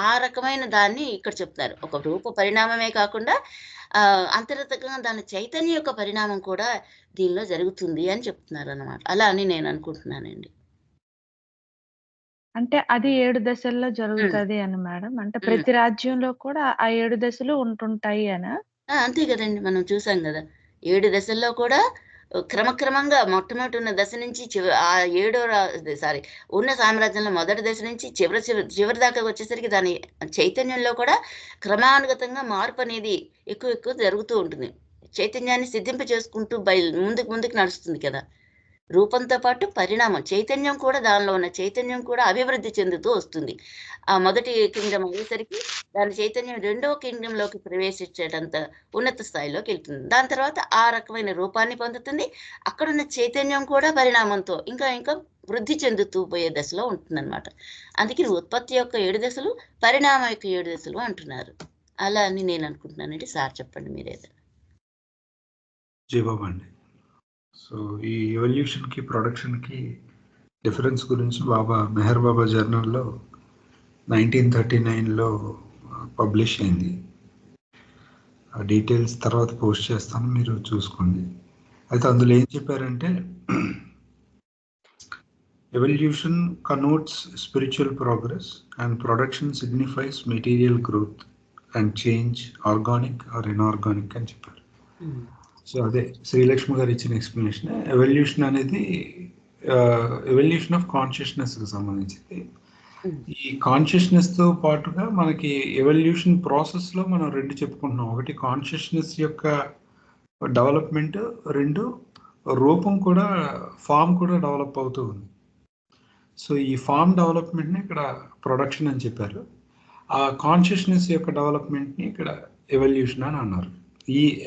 ఆ రకమైన దాన్ని ఇక్కడ చెప్తున్నారు. ఒక రూప పరిణామమే కాకుండా అంతర్గతంగా దాని చైతన్యం యొక్క పరిణామం కూడా దీనిలో జరుగుతుంది అని చెప్తున్నారు అన్నమాట. అలా అని నేను అనుకుంటున్నానండి. అంటే అది 7 దశల్లో జరుగుతది అని మేడం. అంటే ప్రతి రాజ్యంలో కూడా ఆ 7 దశలు ఉంటుంటాయి అనా? అంతే కదండి, మనం చూసాం కదా, 7 దశల్లో కూడా క్రమక్రమంగా మొట్టమొదటి ఉన్న దశ నుంచి ఆ ఉన్న సామ్రాజ్యంలో మొదటి దశ నుంచి చివరి దాకా వచ్చేసరికి దాని చైతన్యంలో కూడా క్రమానుగతంగా మార్పు అనేది ఎక్కువ జరుగుతూ ఉంటుంది. చైతన్యాన్ని సిద్ధింప చేసుకుంటూ ముందుకు నడుస్తుంది కదా. రూపంతో పాటు పరిణామం, చైతన్యం కూడా, దానిలో ఉన్న చైతన్యం కూడా అభివృద్ధి చెందుతూ వస్తుంది. ఆ మొదటి కింగ్డమ్ అయ్యేసరికి దాని చైతన్యం రెండో కింగ్డమ్‌లోకి ప్రవేశించేటంత ఉన్నత స్థాయిలోకి వెళ్తుంది. దాని తర్వాత ఆ రకమైన రూపాన్ని పొందుతుంది. అక్కడున్న చైతన్యం కూడా పరిణామంతో ఇంకా వృద్ధి చెందుతూ పోయే దశలో ఉంటుందన్నమాట. అందుకని ఉత్పత్తి యొక్క 7 దశలు, పరిణామం యొక్క 7 దశలు అంటున్నారు. అలా అని నేను అనుకుంటున్నానండి. సార్ చెప్పండి మీరేదైనా. జయబాబు అండి. సో ఈ ఎవల్యూషన్కి ప్రొడక్షన్కి డిఫరెన్స్ గురించి మెహర్ బాబా జర్నల్లో 1939లో పబ్లిష్ అయింది. ఆ డీటెయిల్స్ తర్వాత పోస్ట్ చేస్తాను, మీరు చూసుకోండి. అయితే అందులో ఏం చెప్పారంటే, evolution connotes spiritual progress and production signifies material growth and change, organic or inorganic అని చెప్పారు. సో అదే శ్రీలక్ష్మి గారు ఇచ్చిన ఎక్స్ప్లెనేషన్. ఎవల్యూషన్ అనేది ఎవల్యూషన్ ఆఫ్ కాన్షియస్నెస్కి సంబంధించింది. ఈ కాన్షియస్నెస్తో పాటుగా మనకి ఎవల్యూషన్ ప్రాసెస్లో మనం 2 చెప్పుకుంటున్నాం. ఒకటి కాన్షియస్నెస్ యొక్క డెవలప్మెంట్, 2 రూపం కూడా, ఫామ్ కూడా డెవలప్ అవుతూ ఉంది. సో ఈ ఫామ్ డెవలప్మెంట్ని ఇక్కడ ప్రొడక్షన్ అని చెప్పారు. ఆ కాన్షియస్నెస్ యొక్క డెవలప్మెంట్ని ఇక్కడ ఎవల్యూషన్ అని అన్నారు.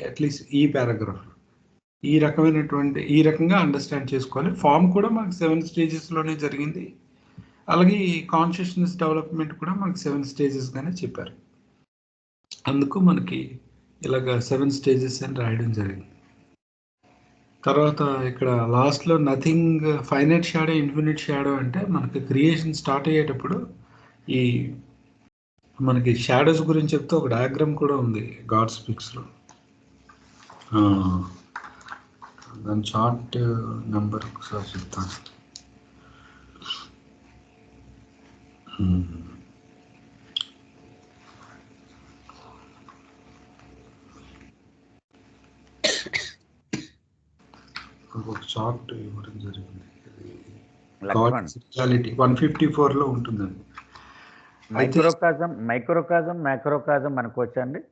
అట్లీస్ట్ ఈ పారాగ్రాఫ్ ఈ రకంగా అండర్స్టాండ్ చేసుకోవాలి. ఫామ్ కూడా మనకు 7 స్టేజెస్లోనే జరిగింది. అలాగే ఈ కాన్షియస్నెస్ డెవలప్మెంట్ కూడా మనకి 7 స్టేజెస్గానే చెప్పారు. అందుకు మనకి ఇలాగ 7 స్టేజెస్ అని రాయడం జరిగింది. తర్వాత ఇక్కడ లాస్ట్లో nothing, finite shadow, infinite shadow అంటే మనకి క్రియేషన్ స్టార్ట్ అయ్యేటప్పుడు ఈ మనకి షాడోస్ గురించి చెప్తే ఒక డయాగ్రామ్ కూడా ఉంది గాడ్ స్పీక్స్లో. దాని చార్ట్ నెంబర్ ఒకసారి చెప్తాను. ఒక చార్ట్ ఇవ్వడం జరిగింది. 154లో ఉంటుందండి. Microcosm macrocosm అనుకోవచ్చండి.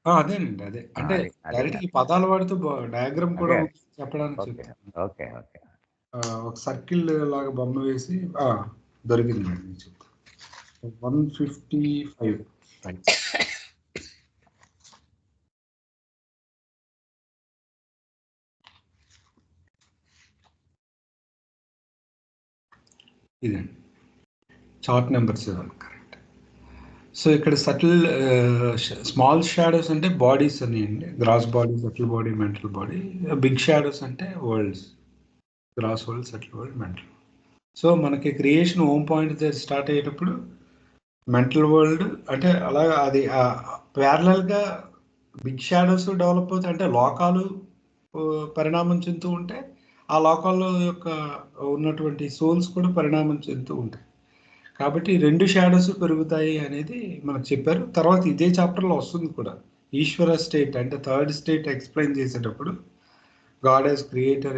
అదేనండి, అదే అంటే డైరెక్ట్ ఈ పదాల వాడితో డయాగ్రామ్ కూడా చెప్పడానికి ఓకే. ఒక సర్కిల్ లాగా బొమ్మ వేసి దొరికిందండి. చెప్తా 155 ఇదండి చార్ట్ నెంబర్ 7, కరెక్ట్. సో ఇక్కడ సటిల్ స్మాల్ షాడోస్ అంటే బాడీస్ అని అండి, gross body, subtle body, mental body. Big shadows అంటే worlds, gross world, subtle world, mental. So మనకి క్రియేషన్ హోమ్ పాయింట్ దగ్గర స్టార్ట్ అయ్యేటప్పుడు మెంటల్ వరల్డ్ అంటే అలాగా అది ప్యారలల్గా బిగ్ షాడోస్ డెవలప్ అవుతాయి. అంటే లోకాలు పరిణామం చెందుతూ ఉంటే ఆ లోకాల్లో యొక్క ఉన్నటువంటి సోల్స్ కూడా పరిణామం చెందుతూ ఉంటాయి. కాబట్టి 2 షాడోస్ పెరుగుతాయి అనేది మనకు చెప్పారు. తర్వాత ఇదే చాప్టర్లో వస్తుంది కూడా, ఈశ్వర స్టేట్ అంటే 3rd స్టేట్ ఎక్స్ప్లెయిన్ చేసేటప్పుడు గాడ్ యాజ్ క్రియేటర్,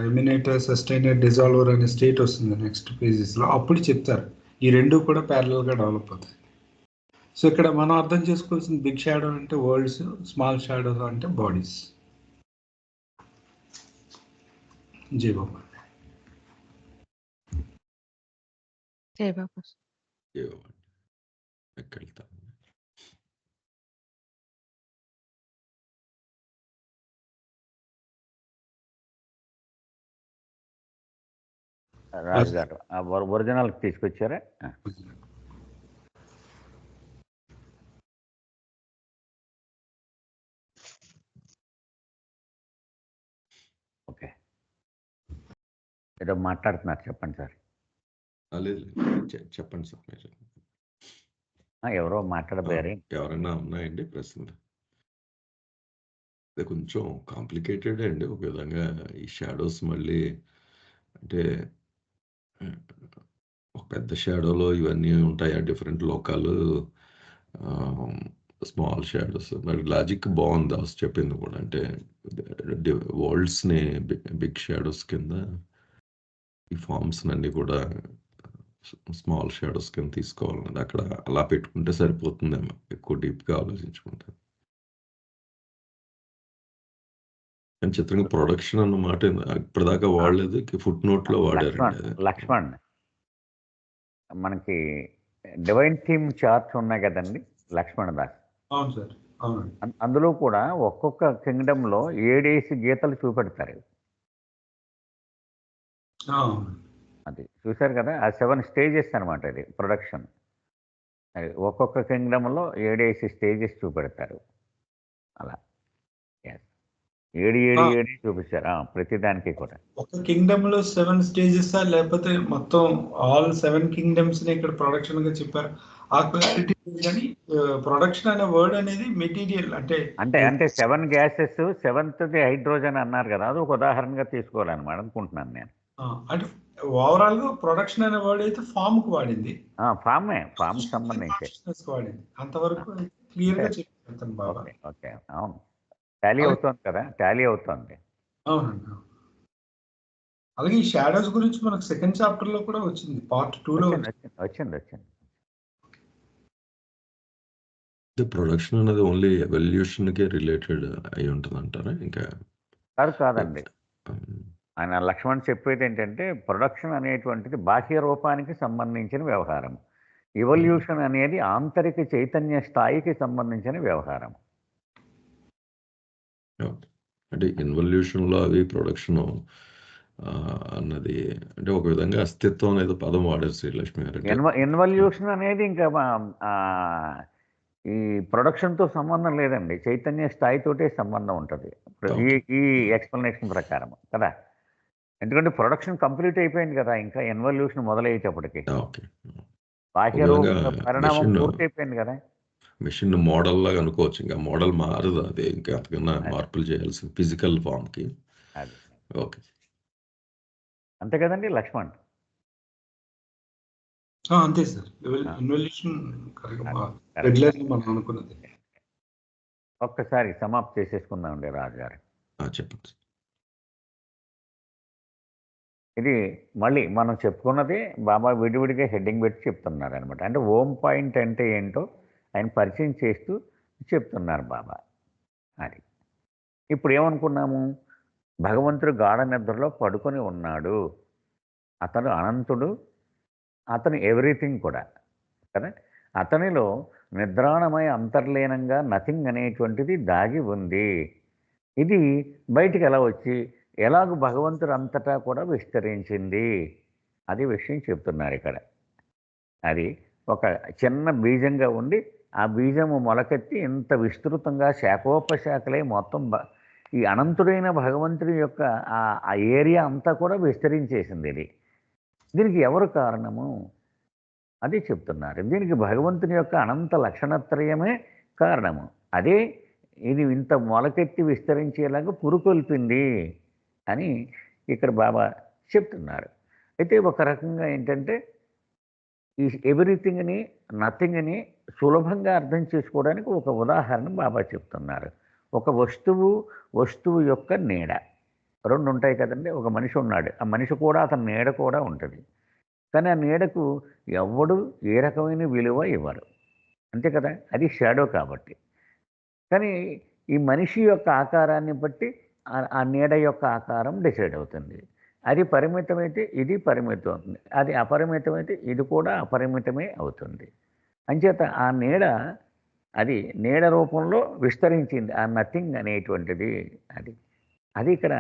ఎమినేటర్, సస్టైనర్, డిజాల్వర్ అనే స్టేట్ వస్తుంది నెక్స్ట్ పేజెస్లో. అప్పుడు చెప్తారు ఈ 2 కూడా ప్యారలల్గా డెవలప్ అవుతాయి. సో ఇక్కడ మనం అర్థం చేసుకోవాల్సిన బిగ్ షాడో అంటే వరల్డ్స్, స్మాల్ షాడో అంటే బాడీస్. జై బాబా. రాజు గారు ఒరిజినల్ తీసుకొచ్చారా? ఓకే, ఏదో మాట్లాడుతున్నారు, చెప్పండి సార్. లేదు చెప్పండి సార్ మీరు. ఎవరో మాట్లాడబోయారు. ఎవరైనా ఉన్నాయండి ప్రశ్నలు? అది కొంచెం కాంప్లికేటెడ్ అండి ఒక విధంగా. ఈ షాడోస్ మళ్ళీ అంటే ఒక పెద్ద షాడోలో ఇవన్నీ ఉంటాయా డిఫరెంట్ లోకాలు, స్మాల్ షాడోస్. మరి లాజిక్ బాగుంది అసలు చెప్పింది కూడా. అంటే వరల్డ్స్ని బిగ్ షాడోస్ కింద ఈ ఫార్మ్స్ అన్ని కూడా స్మాల్ షాడోస్ కింద తీసుకోవాలండి. అక్కడ అలా పెట్టుకుంటే సరిపోతుందేమో ఎక్కువ డీప్గా ఆలోచించుకుంటే. కానీ చిత్రంగా ప్రొడక్షన్ అన్న మాట ఇప్పటిదాకా వాడలేదు, ఫుట్ నోట్లో వాడారండి అది. లక్ష్మణ్ మనకి డివైన్ థీమ్ చార్ట్స్ ఉన్నాయి కదండి లక్ష్మణ్ దాస్. అవును సార్, అవును. అందులో కూడా ఒక్కొక్క కింగ్డమ్లో 7 గీతలు చూపెడతారు. అది చూశారు కదా, ఆ 7 స్టేజెస్ అనమాట ఇది ప్రొడక్షన్. అది ఒక్కొక్క కింగ్డమ్లో 7 స్టేజెస్ చూపెడతారు. అలా 7 చూపించారు ప్రతి దానికి కూడా. ఒక కింగ్డమ్ లో 7 స్టేజెస్ లేకపోతే మొత్తం ఆల్ 7 కింగ్డమ్స్ ని ఇక్కడ ప్రొడక్షన్ గా చెప్పారు. ఆ క్లారిటీ కానీ ప్రొడక్షన్ అనే వర్డ్ అనేది మెటీరియల్ అంటే 7 గ్యాసెస్, 7th హైడ్రోజన్ అన్నారు కదా, అది ఒక ఉదాహరణగా తీసుకోవాలన్నమాట అనుకుంటున్నాను నేను. అంటే ఓవరాల్ గా ప్రొడక్షన్ అనే వర్డ్ అయితే ఫామ్ కు వాడింది, ఫామ్ సంబంధించి వాడింది. అంతవరకు క్లియర్ గా చెప్పారు బాబా. ఓకే, అవును, టాలీ అవుతుంది కదా, టాలీ అవుతుంది. అవునండి. అలాగే ఈ షాడోస్ గురించి మనకు సెకండ్ చాప్టర్ లో కూడా వచ్చింది, పార్ట్ 2లో వచ్చింది. ప్రొడక్షన్ అనేది ఓన్లీ ఎవల్యూషన్ కి రిలేటెడ్ అయి ఉంటుంది అంటారా? ఇంకా కాదండి. ఆయన లక్ష్మణ్ చెప్పేది ఏంటంటే ప్రొడక్షన్ అనేటువంటిది బాహ్య రూపానికి సంబంధించిన వ్యవహారం, ఎవల్యూషన్ అనేది ఆంతరిక చైతన్య స్థాయికి సంబంధించిన వ్యవహారం. అంటే ఇన్వల్యూషన్లో అది ప్రొడక్షన్ అన్నది అంటే ఒక విధంగా అస్తిత్వం అనేది పదం వాడారు శ్రీలక్ష్మి గారు. ఇన్వల్యూషన్ అనేది ఇంకా ఈ ప్రొడక్షన్తో సంబంధం లేదండి, చైతన్య స్థాయితోటే సంబంధం ఉంటుంది ఈ ఎక్స్ప్లెనేషన్ ప్రకారం కదా. ఎందుకంటే ప్రొడక్షన్ కంప్లీట్ అయిపోయింది కదా, ఇంకా ఇన్వల్యూషన్ మొదలయ్యేటప్పటికి బాహ్య పరిణామం పూర్తి అయిపోయింది కదా. మెషిన్ మోడల్ లాగా అనుకోవచ్చు, ఇంకా మోడల్ మారదు, అదే ఇంకా అంతకన్నా మార్పులు చేయాల్సిన ఫిజికల్ ఫామ్ కి. ఓకే, అంతే కదండి లక్ష్మణ్? అంతే సార్, ఇన్వల్యూషన్ రెగ్యులర్ మనం అనుకున్నది. ఒక్కసారి సమాప్తి చేసేసుకుందామండి రాజు గారు. చెప్పండి. ఇది మళ్ళీ మనం చెప్పుకున్నది బాబా విడివిడిగా హెడ్డింగ్ పెట్టి చెప్తున్నారు అనమాట. అంటే ఓం పాయింట్ అంటే ఏంటో ఆయన పరిచయం చేస్తూ చెప్తున్నారు బాబా. అది ఇప్పుడు ఏమనుకున్నాము, భగవంతుడు గాఢ నిద్రలో పడుకొని ఉన్నాడు, అతను అనంతుడు, అతను ఎవ్రీథింగ్ కూడా కదా. అతనిలో నిద్రాణమయ అంతర్లీనంగా నథింగ్ అనేటువంటిది దాగి ఉంది. ఇది బయటికి ఎలా వచ్చి ఎలాగ భగవంతుడు అంతటా కూడా విస్తరించింది, అది విషయం చెప్తున్నారు ఇక్కడ. అది ఒక చిన్న బీజంగా ఉండి ఆ బీజము మొలకెత్తి ఇంత విస్తృతంగా శాఖోపశాఖలై మొత్తం ఈ అనంతుడైన భగవంతుడి యొక్క ఆ ఏరియా అంతా కూడా విస్తరించేసింది. ఇది దీనికి ఎవరు కారణము అది చెప్తున్నారు. దీనికి భగవంతుని యొక్క అనంత లక్షణత్రయమే కారణము. అదే ఇది ఇంత మొలకెత్తి విస్తరించేలాగా పురుకొల్పింది అని ఇక్కడ బాబా చెప్తున్నారు. అయితే ఒక రకంగా ఏంటంటే ఈ ఎవ్రీథింగ్ని నథింగ్ని సులభంగా అర్థం చేసుకోవడానికి ఒక ఉదాహరణ బాబా చెప్తున్నారు. ఒక వస్తువు యొక్క నీడ 2 ఉంటాయి కదండి. ఒక మనిషి ఉన్నాడు, ఆ మనిషి కూడా అతని నీడ కూడా ఉంటుంది. కానీ ఆ నీడకు ఎవడు ఏ రకమైన విలువ ఇవ్వరు, అంతే కదా, అది షాడో కాబట్టి. కానీ ఈ మనిషి యొక్క ఆకారాన్ని బట్టి ఆ నీడ యొక్క ఆకారం డిసైడ్ అవుతుంది. అది పరిమితమైతే ఇది పరిమితం అవుతుంది, అది అపరిమితమైతే ఇది కూడా అపరిమితమే అవుతుంది. అంచేత ఆ నీడ అది నీడ రూపంలో విస్తరించింది, ఆ నథింగ్ అనేటువంటిది. అది ఇక్కడ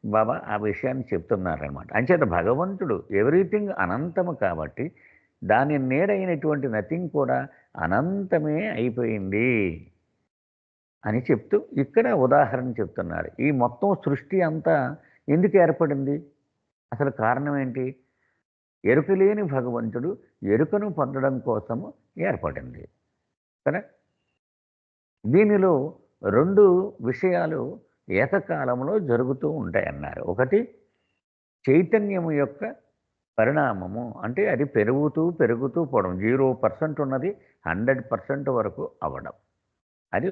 బాబా ఆ విషయాన్ని చెప్తున్నారనమాట. అంచేత భగవంతుడు ఎవ్రీథింగ్ అనంతము కాబట్టి దాని నీడైనటువంటి నథింగ్ కూడా అనంతమే అయిపోయింది అని చెప్తూ ఇక్కడ ఉదాహరణ చెప్తున్నారు. ఈ మొత్తం సృష్టి అంతా ఎందుకు ఏర్పడింది, అసలు కారణం ఏంటి? ఎరుక లేని భగవంతుడు ఎరుకను పొందడం కోసము ఏర్పడింది కదా. దీనిలో 2 విషయాలు ఏకకాలంలో జరుగుతూ ఉంటాయన్నారు. ఒకటి చైతన్యము యొక్క పరిణామము, అంటే అది పెరుగుతూ పోవడం, 0% ఉన్నది 100% వరకు అవ్వడం, అది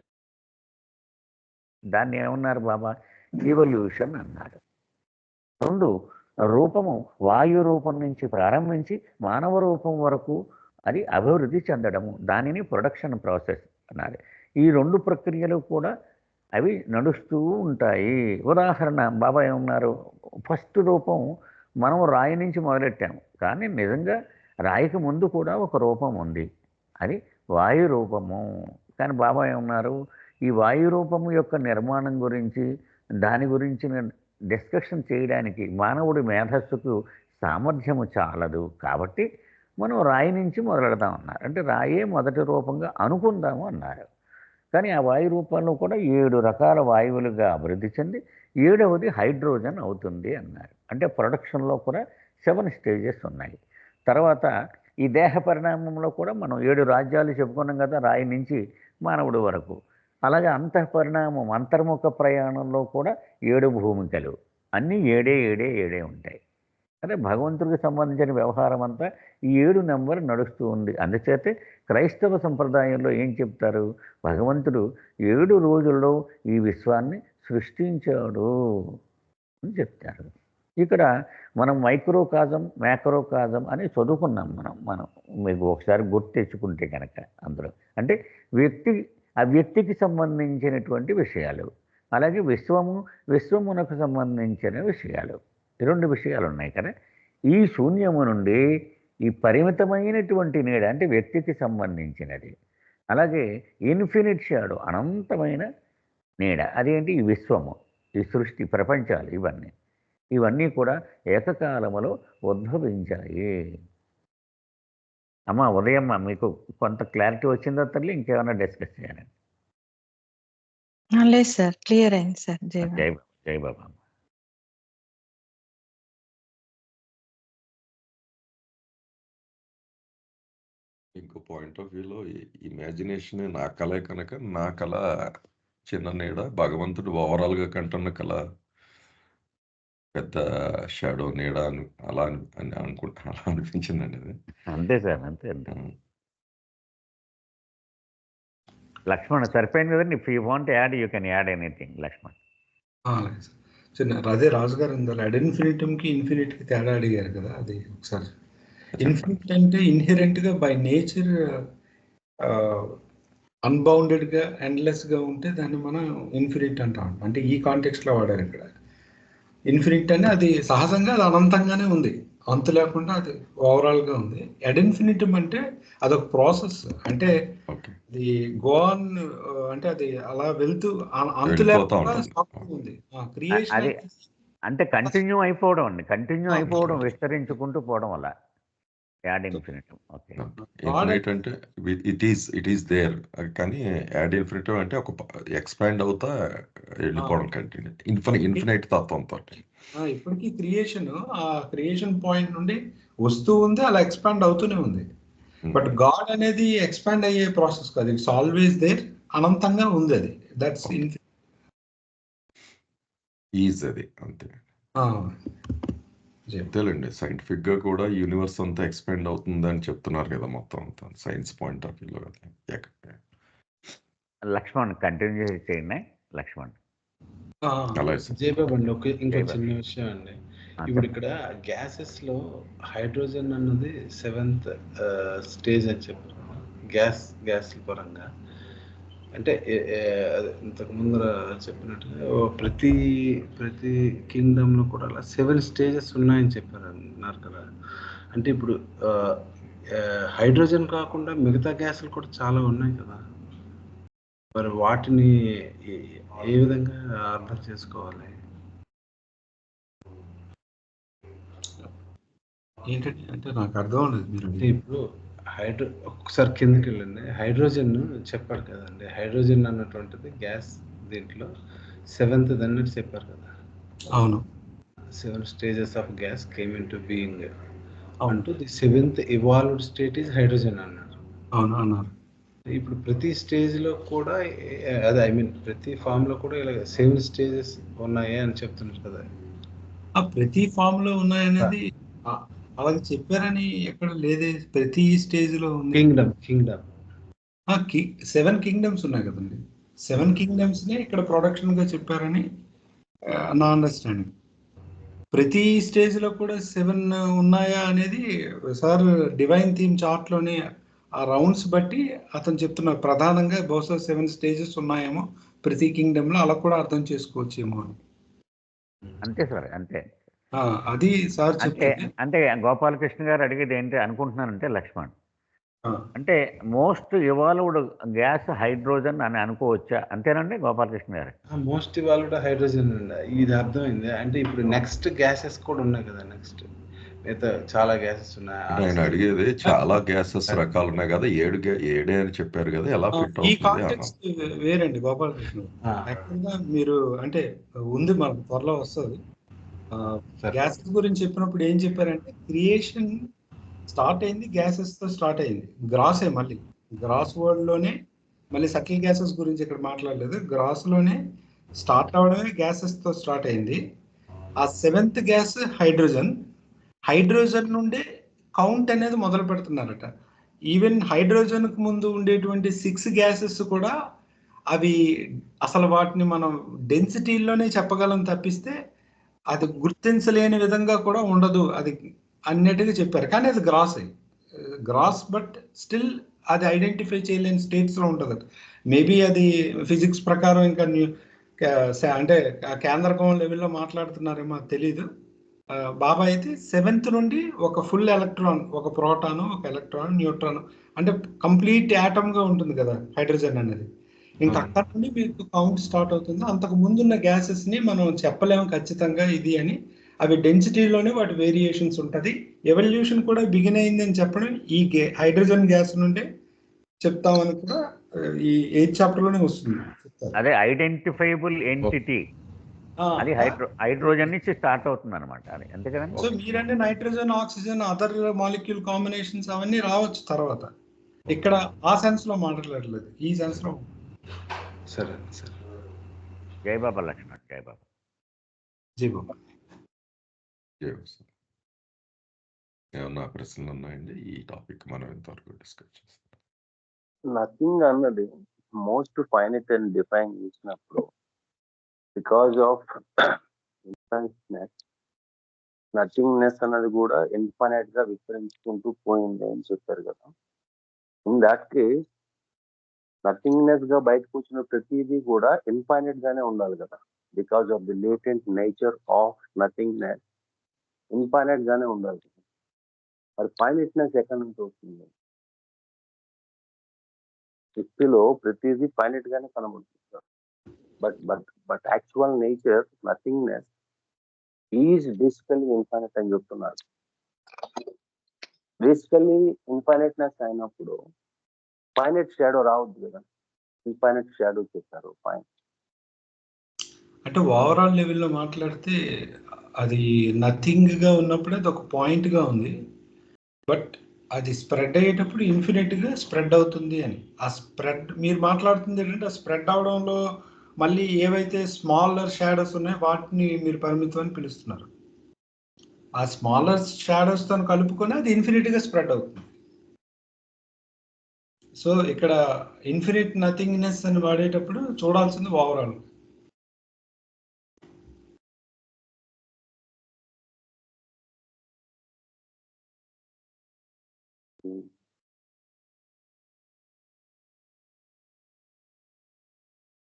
దాన్ని ఏమన్నారు బాబా? ఇవల్యూషన్ అన్నారు. 2 రూపము వాయు రూపం నుంచి ప్రారంభించి మానవ రూపం వరకు అది అభివృద్ధి చెందడము, దానిని ప్రొడక్షన్ ప్రాసెస్ అన్నారు. ఈ 2 ప్రక్రియలు కూడా అవి నడుస్తూ ఉంటాయి. ఉదాహరణ బాబా ఏమన్నారు? ఫస్ట్ రూపం మనం రాయి నుంచి మొదలెట్టాము, కానీ నిజంగా రాయికి ముందు కూడా ఒక రూపం ఉంది, అది వాయు రూపము. కానీ బాబా ఏమన్నారు? ఈ వాయు రూపము యొక్క నిర్మాణం గురించి, దాని గురించిన డిస్కషన్ చేయడానికి మానవుడి మేధస్సుకు సామర్థ్యము చాలదు, కాబట్టి మనం రాయి నుంచి మొదలెడదాం అన్నారు. అంటే రాయే మొదటి రూపంగా అనుకుందాము అన్నారు. కానీ ఆ వాయు రూపంలో కూడా 7 రకాల వాయువులుగా అభివృద్ధి చెంది 7వది హైడ్రోజన్ అవుతుంది అన్నారు. అంటే ప్రొడక్షన్లో కూడా 7 స్టేజెస్ ఉన్నాయి. తర్వాత ఈ దేహ పరిణామంలో కూడా మనం 7 రాజ్యాలు చెప్పుకున్నాం కదా, రాయి నుంచి మానవుడి వరకు. అలాగే అంతఃపరిణామం, అంతర్ముఖ ప్రయాణంలో కూడా 7 భూమికలు, అన్నీ 7 ఉంటాయి. అంటే భగవంతుడికి సంబంధించిన వ్యవహారం అంతా ఈ 7 నెంబర్ నడుస్తూ ఉంది. అందుచేతే క్రైస్తవ సంప్రదాయంలో ఏం చెప్తారు? భగవంతుడు 7 రోజుల్లో ఈ విశ్వాన్ని సృష్టించాడు అని చెప్తారు. ఇక్కడ మనం మైక్రోకాజం, మ్యాక్రోకాజం అని చదువుకున్నాం. మనం మీకు ఒకసారి గుర్తు తెచ్చుకుంటే కనుక అందులో అంటే ఆ వ్యక్తికి సంబంధించినటువంటి విషయాలు, అలాగే విశ్వమునకు సంబంధించిన విషయాలు, 2 విషయాలు ఉన్నాయి కదా. ఈ శూన్యము నుండి ఈ పరిమితమైనటువంటి నీడ అంటే వ్యక్తికి సంబంధించినది, అలాగే ఇన్ఫినిట్ షాడో అనంతమైన నీడ, అదేంటి? ఈ విశ్వము, ఈ సృష్టి, ప్రపంచాలు, ఇవన్నీ కూడా ఏకకాలములో ఉద్భవించాయి. అమ్మ ఉదయమ్మ, మీకు కొంత క్లారిటీ వచ్చిందో తల్లి? ఇంకేమైనా డిస్కస్ చేయాలి? లేదు సార్, క్లియర్ అయింది సార్. జై బాబా. ఇంకో పాయింట్ ఆఫ్ వ్యూలో ఇమాజినేషన్ నా కళే కనుక, నా కళ చిన్న నీడ, భగవంతుడు ఓవరాల్గా కంటున్న కళ పెద్ద షాడో నీడ అలా అనిపించిందండి అది. అంతే సార్, అంతే. లక్ష్మణ్ సరిపోయింది కదండి. If you want add you can add anything Lakshman. అదే రాజు గారు ఇందులో అడ్ ఇన్ఫినిటంకి ఇన్ఫినిట్కి తేడా అడిగారు కదా, అది ఒకసారి. ఇన్ఫినిట్ అంటే ఇన్హెరెంట్గా బై నేచర్ అన్బౌండెడ్గా ఎండ్లెస్గా ఉంటే దాన్ని మనం ఇన్ఫినిట్ అంటాం. అంటే ఈ కాంటెక్స్ట్లో వాడారు ఇక్కడ. ఇన్ఫినిట్ అంటే అది సహజంగా అది అనంతంగానే ఉంది, అంతు లేకుండా అది ఓవరాల్గా ఉంది. అడ్ ఇన్ఫినిటం అంటే అదొక ప్రాసెస్, అంటే అది గోన్, అంటే అది అలా వెళ్తూ అంతు లేకుండా ఉంది. క్రియేషన్ అంటే కంటిన్యూ అయిపోవడం అండి, కంటిన్యూ అయిపోవడం, విస్తరించుకుంటూ పోవడం వల్ల యాడ్ ఇన్ఫినిటం. ఓకే, ఇన్ఫినిట్ అంటే ఇట్ ఈస్ దేర్, కానీ యాడ్ ఇన్ఫినిటం అంటే ఒక ఎక్స్పాండ్ అవుతా వెళ్ళిపోవడం, కంటిన్యూ ఇన్ఫినైట్ తత్వంతో. ఇప్పటికీ క్రియేషన్ పాయింట్ నుండి వస్తూ ఉంది, అలా ఎక్స్పాండ్ అవుతూనే ఉంది. బట్ గాడ్ అనేది ఎక్స్పాండ్ అయ్యే ప్రాసెస్ కాదు, ఇట్స్ ఆల్వేస్ దేర్, అనంతంగా ఉంది అది. దట్స్ ఈజ్ అది, అంతే. అంతేలేండి, సైంటిఫిక్ గా కూడా యూనివర్స్ అంతా ఎక్స్పాండ్ అవుతుంది అని చెప్తున్నారు కదా, మొత్తం అంతా సైన్స్ పాయింట్ ఆఫ్ వ్యూలో. లక్ష్మణ్ కంటిన్యూ చేయండి. లక్ష్మణ్ జయబాబు అండి, ఇంకో చిన్న విషయం అండి. ఇప్పుడు ఇక్కడ గ్యాసెస్ లో హైడ్రోజన్ అన్నది 7th స్టేజ్ అని చెప్పారు గ్యాస్ పరంగా. అంటే ఇంతకు ముందర చెప్పినట్టుగా ప్రతి కింగ్డమ్ లో కూడా అలా 7 స్టేజెస్ ఉన్నాయని చెప్పారు అన్నారు కదా. అంటే ఇప్పుడు హైడ్రోజన్ కాకుండా మిగతా గ్యాసులు కూడా చాలా ఉన్నాయి కదా, మరి వాటిని ఏ విధంగా అర్థం చేసుకోవాలి? ఏంటంటే అంటే నాకు అర్థం అవ్వలేదు మీరు. అంటే ఇప్పుడు ఒకసారి కిందకి వెళ్ళండి. హైడ్రోజన్ చెప్పారు కదండి, హైడ్రోజన్ అన్నటువంటిది గ్యాస్, దీంట్లో 7th అన్నట్టు చెప్పారు కదా. అవును, 7 stages of gas came into being. అంటూ the 7th evolved state is hydrogen అన్నారు. అవును అన్నారు. ఇప్పుడు ప్రతి స్టేజ్లో కూడా అదే ఐ మీన్ ప్రతి ఫామ్లో కూడా ఇలా 7 స్టేజెస్ ఉన్నాయి అని చెప్తున్నారు కదా. ఆ ప్రతి ఫామ్ లో ఉన్నాయనేది అలాగే చెప్పారని ఎక్కడ లేదే. ప్రతి స్టేజ్ లో ఉంది. కింగ్డమ్ 7 కింగ్డమ్స్ ఉన్నాయి కదండి. 7 కింగ్డమ్స్ నే ఇక్కడ ప్రొడక్షన్ గా చెప్పారని నా అండర్స్టాండింగ్. ప్రతి స్టేజ్ లో కూడా 7 ఉన్నాయా అనేది సార్ డివైన్ థీమ్ చార్ట్ లోనే ఆ రౌండ్స్ బట్టి అతను చెప్తున్నారు. ప్రధానంగా బహుశా 7 స్టేజెస్ ఉన్నాయేమో ప్రతి కింగ్డమ్ లో, అలా కూడా అర్థం చేసుకోవచ్చేమో అని. అంతే సార్, అంతే. అది సార్ అంటే చెప్పింది. అంటే గోపాలకృష్ణ గారు అడిగేది ఏంటి అనుకుంటున్నానంటే లక్ష్మణ్, ఆ, అంటే మోస్ట్ ఇవాల్వ్డ్ గ్యాస్ హైడ్రోజన్ అని అనుకోవచ్చా? అంతేనండి గోపాలకృష్ణ గారు? మోస్ట్ ఇవాల్వ్డ్ హైడ్రోజన్ అండి. ఇది అర్థమైంది. అంటే ఇప్పుడు నెక్స్ట్ గ్యాసెస్ కూడా ఉన్నాయి కదా. నెక్స్ట్ మిగతా చాలా గ్యాసెస్ ఉన్నాయి. ఆయన అడిగేది చాలా గ్యాసెస్ రకాలు ఉన్నాయి కదా, 7 అని చెప్పారు కదా, ఎలా ఫిట్ ఈ అవుతుంది కాంటెక్స్ట్ వేరండి గోపాలకృష్ణ. యాక్చువల్గా మీరు అంటే ఉంది మనకు త్వరలో వస్తుంది. గ్యాసెస్ గురించి చెప్పినప్పుడు ఏం చెప్పారంటే క్రియేషన్ స్టార్ట్ అయింది గ్యాసెస్ తో స్టార్ట్ అయింది. గ్రాసే మళ్ళీ గ్రాస్ వరల్డ్ లోనే మళ్ళీ సటిల్ గ్యాసెస్ గురించి ఇక్కడ మాట్లాడలేదు. గ్రాస్ లోనే స్టార్ట్ అవడమే గ్యాసెస్ తో స్టార్ట్ అయింది. ఆ 7th గ్యాస్ హైడ్రోజన్. హైడ్రోజన్ నుండే కౌంట్ అనేది మొదలు పెడుతున్నారట. ఈవెన్ హైడ్రోజన్ కు ముందు ఉండేటువంటి 6 గ్యాసెస్ కూడా అవి అసలు వాటిని మనం డెన్సిటీలోనే చెప్పగలం తప్పిస్తే అది గుర్తించలేని విధంగా కూడా ఉండదు అది అన్నట్టుగా చెప్పారు. కానీ అది గ్రాస్ బట్ స్టిల్ అది ఐడెంటిఫై చేయలేని స్టేట్స్ లో ఉంటుంది. మేబీ అది ఫిజిక్స్ ప్రకారం ఇంకా అంటే కేంద్రకం లెవెల్లో మాట్లాడుతున్నారేమో తెలీదు. బాబా అయితే 7th నుండి ఒక ఫుల్ ఎలక్ట్రాన్, ఒక ప్రోటాను, ఒక ఎలక్ట్రాన్, న్యూట్రాన్, అంటే కంప్లీట్ యాటమ్ గా ఉంటుంది కదా హైడ్రోజన్ అనేది. ఇంకా అక్కడ నుండి మీకు కౌంట్ స్టార్ట్ అవుతుంది. అంతకు ముందున్న గ్యాసెస్ ని మనం చెప్పలేము ఖచ్చితంగా ఇది అని. అవి డెన్సిటీలోనే వాటి వేరియేషన్స్ ఉంటుంది. ఎవల్యూషన్ కూడా బిగిన్ అయింది అని చెప్పడం ఈ హైడ్రోజన్ గ్యాస్ నుండే చెప్తామని కూడా ఈ 8th చాప్టర్ లోనే వస్తుంది. అదే ఐడెంటిఫైబుల్ ఎంటిటీ, అది హైడ్రోజన్ నుంచి స్టార్ట్ అవుతుంది అనమాట. అది అంతే కదండి. సో మీరంటే nitrogen, oxygen, other molecule combinations అవన్నీ రావచ్చు తర్వాత. ఇక్కడ ఆ సెన్స్ లో మాట్లాడలేదు, ఈ సెన్స్ లో. సరే సరే. జై బాబా లక్ష్మణ్, జై బాబా. జై బాబా. ఏమన్నా ప్రశ్నలు ఉన్నాయండి? ఈ టాపిక్ మనం ఇంతవరకు డిస్కస్ చేస్తాం. నథింగ్ అన్నది మోస్ట్ ఫైనైట్ అండ్ డిఫైన్ చేసినప్పుడు బికాజ్ ఆఫ్ ఇన్ఫైనైట్నెస్, నథింగ్నెస్ అన్నది కూడా ఇన్ఫైనైట్ గా విస్తరించుకుంటూ పోయింది అని చెప్పారు కదా. ఇన్ దాట్ కేస్ నథింగ్నెస్ గా బయటకు వచ్చిన ప్రతిదీ కూడా ఇన్ఫైనైట్ గానే ఉండాలి కదా. Because of the latent nature of nothingness infinite గానే ఉండాలి. మరి ఫైనైట్నెస్ ఎక్కడి నుంచి వస్తుంది? సృష్టిలో ప్రతిదీ ఫైనైట్ గానే కనబడుతుంది. But actual nature nothingness is basically infinite అని చెప్తున్నారు. బేసికల్లీ ఇన్ఫైనైట్నెస్ అయినప్పుడు ఫైనైట్ షాడో రావద్దు కదా. ఇన్ఫైనైట్ షాడో చెప్పారు. ఫైన్ అంటే ఓవరాల్ లెవెల్లో మాట్లాడితే అది నథింగ్ గా ఉన్నప్పుడే అది ఒక పాయింట్ గా ఉంది. బట్ అది స్ప్రెడ్ అయ్యేటప్పుడు ఇన్ఫినిట్ గా స్ప్రెడ్ అవుతుంది అని. ఆ స్ప్రెడ్ మీరు మాట్లాడుతుంది ఏంటంటే ఆ స్ప్రెడ్ అవడంలో మళ్ళీ ఏవైతే స్మాలర్ షాడోస్ ఉన్నాయో వాటిని మీరు పరిమితం అని పిలుస్తున్నారు. ఆ స్మాలర్ షాడోస్ తో కలుపుకొని అది ఇన్ఫినిట్ గా స్ప్రెడ్ అవుతుంది. సో ఇక్కడ ఇన్ఫినిట్ నథింగ్నెస్ అని వాడేటప్పుడు చూడాల్సింది ఓవరాల్.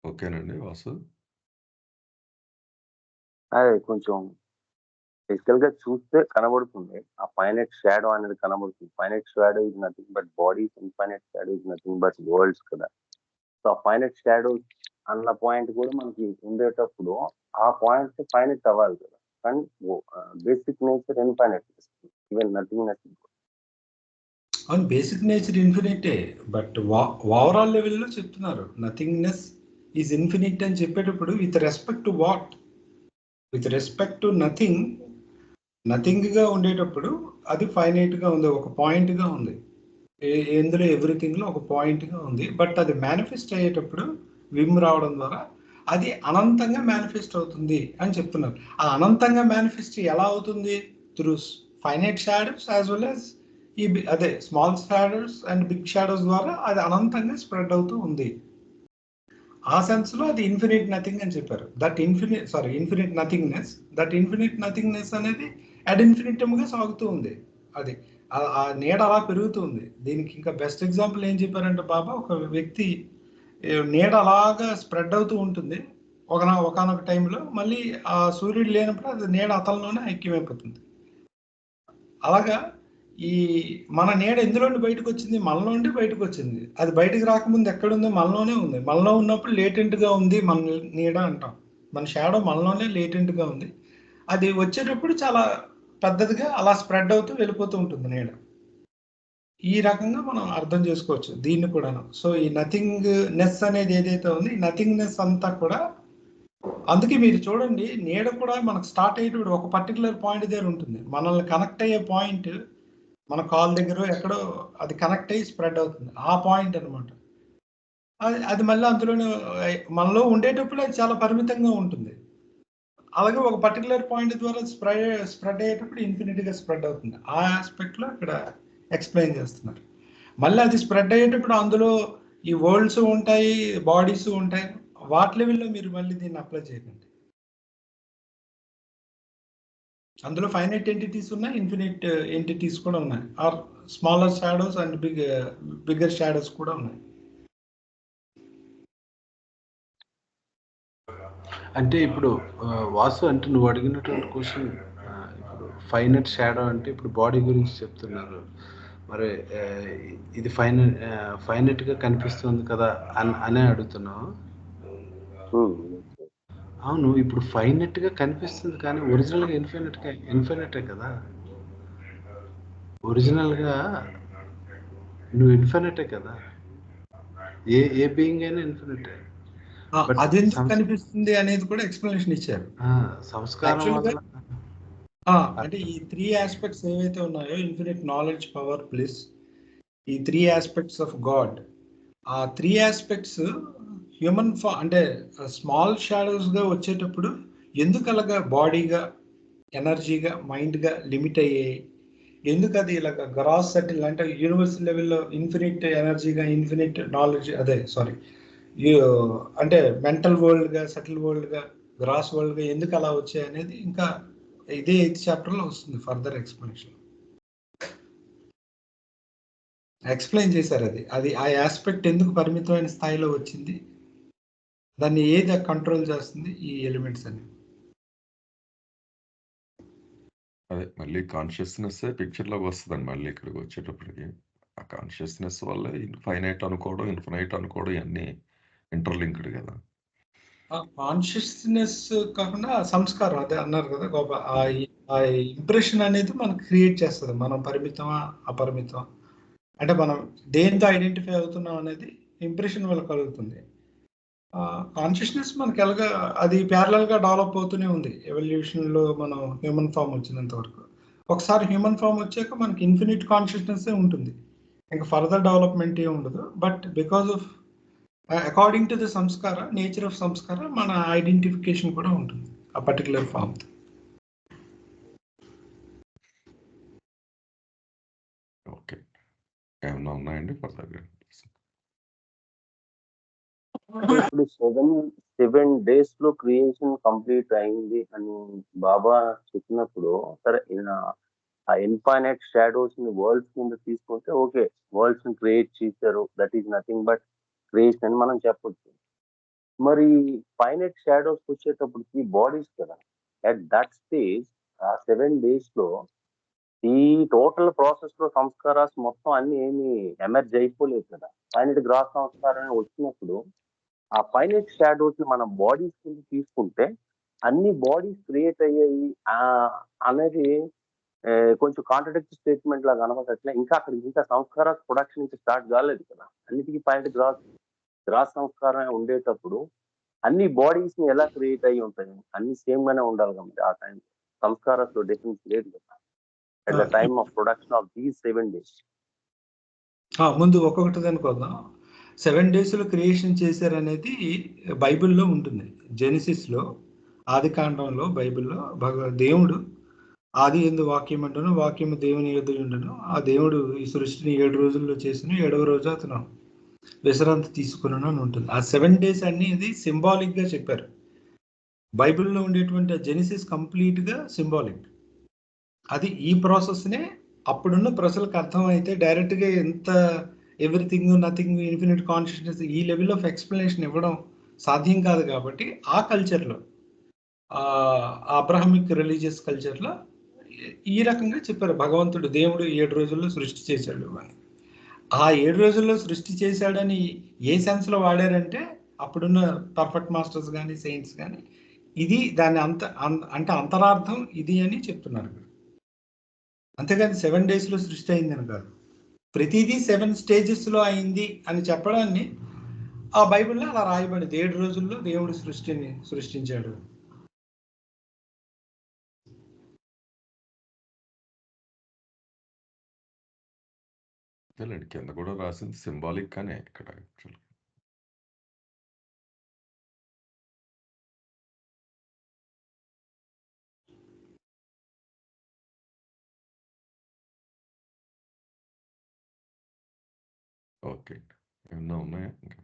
ఓకేనండి వాసు? అదే కొంచెం ఫిజికల్ గా చూస్తే కనబడుతుంది. ఆ ఫైనైట్ షాడో అనేది కనబడుతుంది. Finite shadow is nothing but bodies, infinite shadow is nothing but worlds కదా. సో ఆ ఫైనైట్ షాడో అన్న పాయింట్ కూడా మనకి ఉండేటప్పుడు ఆ పాయింట్ ఫైనైట్ అవ్వాలి కదా. కానీ basic nature infinite, even nothingness. అవును, basic nature infinite. But overall లెవెల్లో చెప్తున్నారు నథింగ్నెస్ ఈజ్ ఇన్ఫినిట్ అని చెప్పేటప్పుడు with respect to what? With respect to nothing నథింగ్గా ఉండేటప్పుడు అది ఫైనైట్గా ఉంది, ఒక పాయింట్గా ఉంది. ఎందులో ఎవ్రీథింగ్లో ఒక పాయింట్గా ఉంది. బట్ అది మేనిఫెస్ట్ అయ్యేటప్పుడు విమ్ రావడం ద్వారా అది అనంతంగా మేనిఫెస్ట్ అవుతుంది అని చెప్తున్నారు. ఆ అనంతంగా మేనిఫెస్ట్ ఎలా అవుతుంది? Through finite shadows as well as అదే small shadows and big shadows ద్వారా అది అనంతంగా స్ప్రెడ్ అవుతూ ఉంది. ఆ సెన్స్ లో అది ఇన్ఫినిట్ నథింగ్ అని చెప్పారు. ఇన్ఫినిట్ నథింగ్నెస్ అనేది అడ్ ఇన్ఫినిటమ్ గా సాగుతూ ఉంది. అది ఆ నీడ అలా పెరుగుతుంది. దీనికి ఇంకా బెస్ట్ ఎగ్జాంపుల్ ఏం చెప్పారంటే బాబా, ఒక వ్యక్తి నీడ అలాగా స్ప్రెడ్ అవుతూ ఉంటుంది. ఒకనొక టైంలో మళ్ళీ ఆ సూర్యుడు లేనప్పుడు అది నీడ అతనిలోనే ఐక్యమైపోతుంది. అలాగా ఈ మన నీడ ఎందులోండి బయటకు వచ్చింది? మనలో నుండి బయటకు వచ్చింది. అది బయటకు రాకముందు ఎక్కడుందో మనలోనే ఉంది. మనలో ఉన్నప్పుడు లేటెంట్గా ఉంది మన నీడ అంటాం. మన షాడో మనలోనే లేటెంట్గా ఉంది. అది వచ్చేటప్పుడు చాలా పెద్దదిగా అలా స్ప్రెడ్ అవుతూ వెళ్ళిపోతూ ఉంటుంది నీడ. ఈ రకంగా మనం అర్థం చేసుకోవచ్చు దీన్ని కూడాను. సో ఈ నథింగ్నెస్ అనేది ఏదైతే ఉంది, ఈ నథింగ్నెస్ అంతా కూడా, అందుకే మీరు చూడండి నీడ కూడా మనకు స్టార్ట్ అయ్యేటప్పుడు ఒక పర్టికులర్ పాయింట్ దగ్గర ఉంటుంది. మనల్ని కనెక్ట్ అయ్యే పాయింట్ మన కాల్ దగ్గర ఎక్కడో అది కనెక్ట్ అయ్యి స్ప్రెడ్ అవుతుంది. ఆ పాయింట్ అనమాట. అది మళ్ళీ అందులోనే మనలో ఉండేటప్పుడు అది చాలా పరిమితంగా ఉంటుంది. అలాగే ఒక పర్టికులర్ పాయింట్ ద్వారా స్ప్రెడ్ అయ్యేటప్పుడు ఇన్ఫినిటీగా స్ప్రెడ్ అవుతుంది. ఆ ఆస్పెక్ట్లో ఇక్కడ ఎక్స్ప్లెయిన్ చేస్తున్నారు. మళ్ళీ అది స్ప్రెడ్ అయ్యేటప్పుడు అందులో ఈ వరల్డ్స్ ఉంటాయి, బాడీస్ ఉంటాయి. వాటి లెవెల్లో మీరు మళ్ళీ దీన్ని అప్లై చేయకండి. అందులో ఫైనైట్ ఎంటిటీస్ ఉన్నాయి, ఇన్ఫినిట్ ఎంటిటీస్ కూడా ఉన్నాయి. Or smaller shadows and bigger shadows కూడా ఉన్నాయి. అంటే ఇప్పుడు వాసు, అంటే నువ్వు అడిగినటువంటి క్వశ్చన్, ఇప్పుడు ఫైనట్ షాడో అంటే ఇప్పుడు బాడీ గురించి చెప్తున్నారు. మరి ఇది ఫైనట్గా కనిపిస్తుంది కదా అనే అడుగుతున్నావు. అవును, ఇప్పుడు ఫైనట్గా కనిపిస్తుంది కానీ ఒరిజినల్గా ఇన్ఫినిటే కదా. ఒరిజినల్గా నువ్వు ఇన్ఫినిటే కదా. ఏ బీయింగ్ అయినా ఇన్ఫినిటే. అది ఎందుకు కనిపిస్తుంది అనేది కూడా ఎక్స్ప్లెనేషన్ ఇచ్చారు. సంస్కారం అంటే ఈ 3 ఆస్పెక్ట్స్ ఏవైతే ఉన్నాయో, ఇన్ఫినిట్ నాలెడ్జ్, పవర్, ప్లస్ ఈ 3 ఆస్పెక్ట్స్ ఆఫ్ గాడ్, ఆ 3 ఆస్పెక్ట్స్ హ్యూమన్ అంటే స్మాల్ షాడోస్ గా వచ్చేటప్పుడు ఎందుకు అలాగా బాడీగా, ఎనర్జీగా, మైండ్గా లిమిట్ అయ్యాయి? ఎందుకు అది ఇలాగ గ్రాస్ సెటిల్ అంటే యూనివర్సల్ లెవెల్లో ఇన్ఫినిట్ ఎనర్జీగా, ఇన్ఫినిట్ నాలెడ్జ్, అంటే మెంటల్ వరల్డ్గా, సెటిల్ వరల్డ్గా, గ్రాస్ వరల్డ్గా ఎందుకు అలా వచ్చాయి అనేది ఇంకా ఇదే 8th చాప్టర్లో వస్తుంది. ఫర్దర్ ఎక్స్ప్లెయిన్ చేశారు. అది ఆ ఆస్పెక్ట్ ఎందుకు పరిమితమైన స్థాయిలో వచ్చింది, దాన్ని ఏది కంట్రోల్ చేస్తుంది, ఈ ఎలిమెంట్స్ అని. అదే మళ్ళీ కాన్షియస్నెస్ పిక్చర్లోకి వస్తుందండి. మళ్ళీ ఇక్కడికి వచ్చేటప్పటికి ఆ కాన్షియస్నెస్ వల్ల ఫైనైట్ అనుకోవడం, ఇన్ఫినైట్ అనుకోవడం ఇవన్నీ ఇంటర్లింక్డ్ కదా. కాన్షియస్నెస్ కాకుండా సంస్కారం, అదే అన్నారు కదా గొప్ప, ఆ ఇంప్రెషన్ అనేది మనకు క్రియేట్ చేస్తుంది. మనం పరిమితమా, అపరిమితమా, అంటే మనం దేంతో ఐడెంటిఫై అవుతున్నాం అనేది ఇంప్రెషన్ వల్ల కలుగుతుంది. కాన్షియస్నెస్ మనకి ఎలాగా అది ప్యారలల్గా డెవలప్ అవుతూనే ఉంది. ఎవల్యూషన్లో మనం హ్యూమన్ ఫామ్ వచ్చినంత వరకు. ఒకసారి హ్యూమన్ ఫామ్ వచ్చాక మనకి ఇన్ఫినిట్ కాన్షియస్నెస్ ఉంటుంది, ఇంకా ఫర్దర్ డెవలప్మెంట్ ఏమి ఉండదు. But because of according to the Sanskar, nature of సంస్కార, మన ఐడెంటిఫికేషన్ కూడా ఉంటుంది ఆ పర్టికులర్ ఫామ్. ఓకే, ఏమన్నా ఉన్నాయండి ఫర్దర్గా? ఇప్పుడు 7 days లో క్రియేషన్ కంప్లీట్ అయింది అని బాబా చెప్పినప్పుడు, సరే ఆ ఇన్ఫైనైట్ షాడోస్ ని వరల్డ్స్ కింద తీసుకుంటే ఓకే, వరల్డ్స్ ని క్రియేట్ చేశారు, that is nothing but creation అని మనం చెప్పొచ్చు. మరి ఫైనైట్ షాడోస్ వచ్చేటప్పటికి బాడీస్ కదా. అట్ దట్ స్టేజ్ ఆ 7 days లో ఈ టోటల్ ప్రాసెస్ లో సంస్కారాస్ మొత్తం అన్ని ఏమి ఎమర్జ్ అయిపోలేదు కదా. ఫైనైట్ గ్రాస్ సంస్కారం వచ్చినప్పుడు ఆ ఫైనైట్ షాడోస్ మన బాడీస్ కింద తీసుకుంటే అన్ని బాడీస్ క్రియేట్ అయ్యాయి అనేది కొంచెం కాంట్రడిక్ట్ స్టేట్మెంట్ లాగా కనబడట్లే. ఇంకా అక్కడ ఇంకా సంస్కార ప్రొడక్షన్ ఇంకా స్టార్ట్ కాలేదు కదా. అన్నిటికీ ఫైనైట్ గ్రాస్ సంస్కారం ఉండేటప్పుడు అన్ని బాడీస్ ని ఎలా క్రియేట్ అయ్యి ఉంటాయి? అన్ని సేమ్ గానే ఉండాలి కాబట్టి ఆ టైం సంస్కారాస్ లో డిఫరెన్స్ లేదు కదా at the time of production of these 7 days. ముందు ఒక్కొక్కటి అనుకోద్దాం. 7 days లో క్రియేషన్ చేశారనేది బైబిల్లో ఉంటుంది. జెనిసిస్లో, ఆది కాండంలో, బైబిల్లో దేవుడు ఆది యందు వాక్యం అంటను, వాక్యము దేవుని యొద్ద ఉండను, ఆ దేవుడు ఈ సృష్టిని 7 రోజుల్లో చేసిన, 7వ రోజు అతను విశ్రాంతి తీసుకున్నాను అని ఉంటుంది. ఆ 7 days అనేది సింబాలిక్ గా చెప్పారు. బైబిల్లో ఉండేటువంటి జెనిసిస్ కంప్లీట్ గా సింబాలిక్. అది ఈ ప్రాసెస్ నే అప్పుడున్న ప్రజలకు అర్థమైతే డైరెక్ట్ గా ఎంత ఎవ్రీథింగ్, నథింగ్, ఇన్ఫినిట్ కాన్షియస్నెస్ ఈ లెవెల్ ఆఫ్ ఎక్స్ప్లెనేషన్ ఇవ్వడం సాధ్యం కాదు. కాబట్టి ఆ కల్చర్లో, అబ్రహామిక్ రిలీజియస్ కల్చర్లో ఈ రకంగా చెప్పారు. భగవంతుడు దేవుడు 7 రోజుల్లో సృష్టి చేశాడు అని. ఆ 7 రోజుల్లో సృష్టి చేశాడని ఏ సెన్స్ లో వాడారంటే అప్పుడున్న పర్ఫెక్ట్ మాస్టర్స్ కానీ సెయింట్స్ కానీ ఇది దాని అంటే అంతరార్థం ఇది అని చెప్తున్నారు. అంతేగాని 7 days లో సృష్టి అయిందని కాదు. ప్రతిదీ 7 stages లో అయింది అని చెప్పడాన్ని ఆ బైబిల్లో అలా రాయబడింది. 7 రోజుల్లో దేవుడు సృష్టిని సృష్టించాడు. కింద కూడా రాసింది సింబాలిక్ గానే ఇక్కడ యాక్చువల్. ఓకే, ఏమన్నా ఉన్నాయా ఇంకా?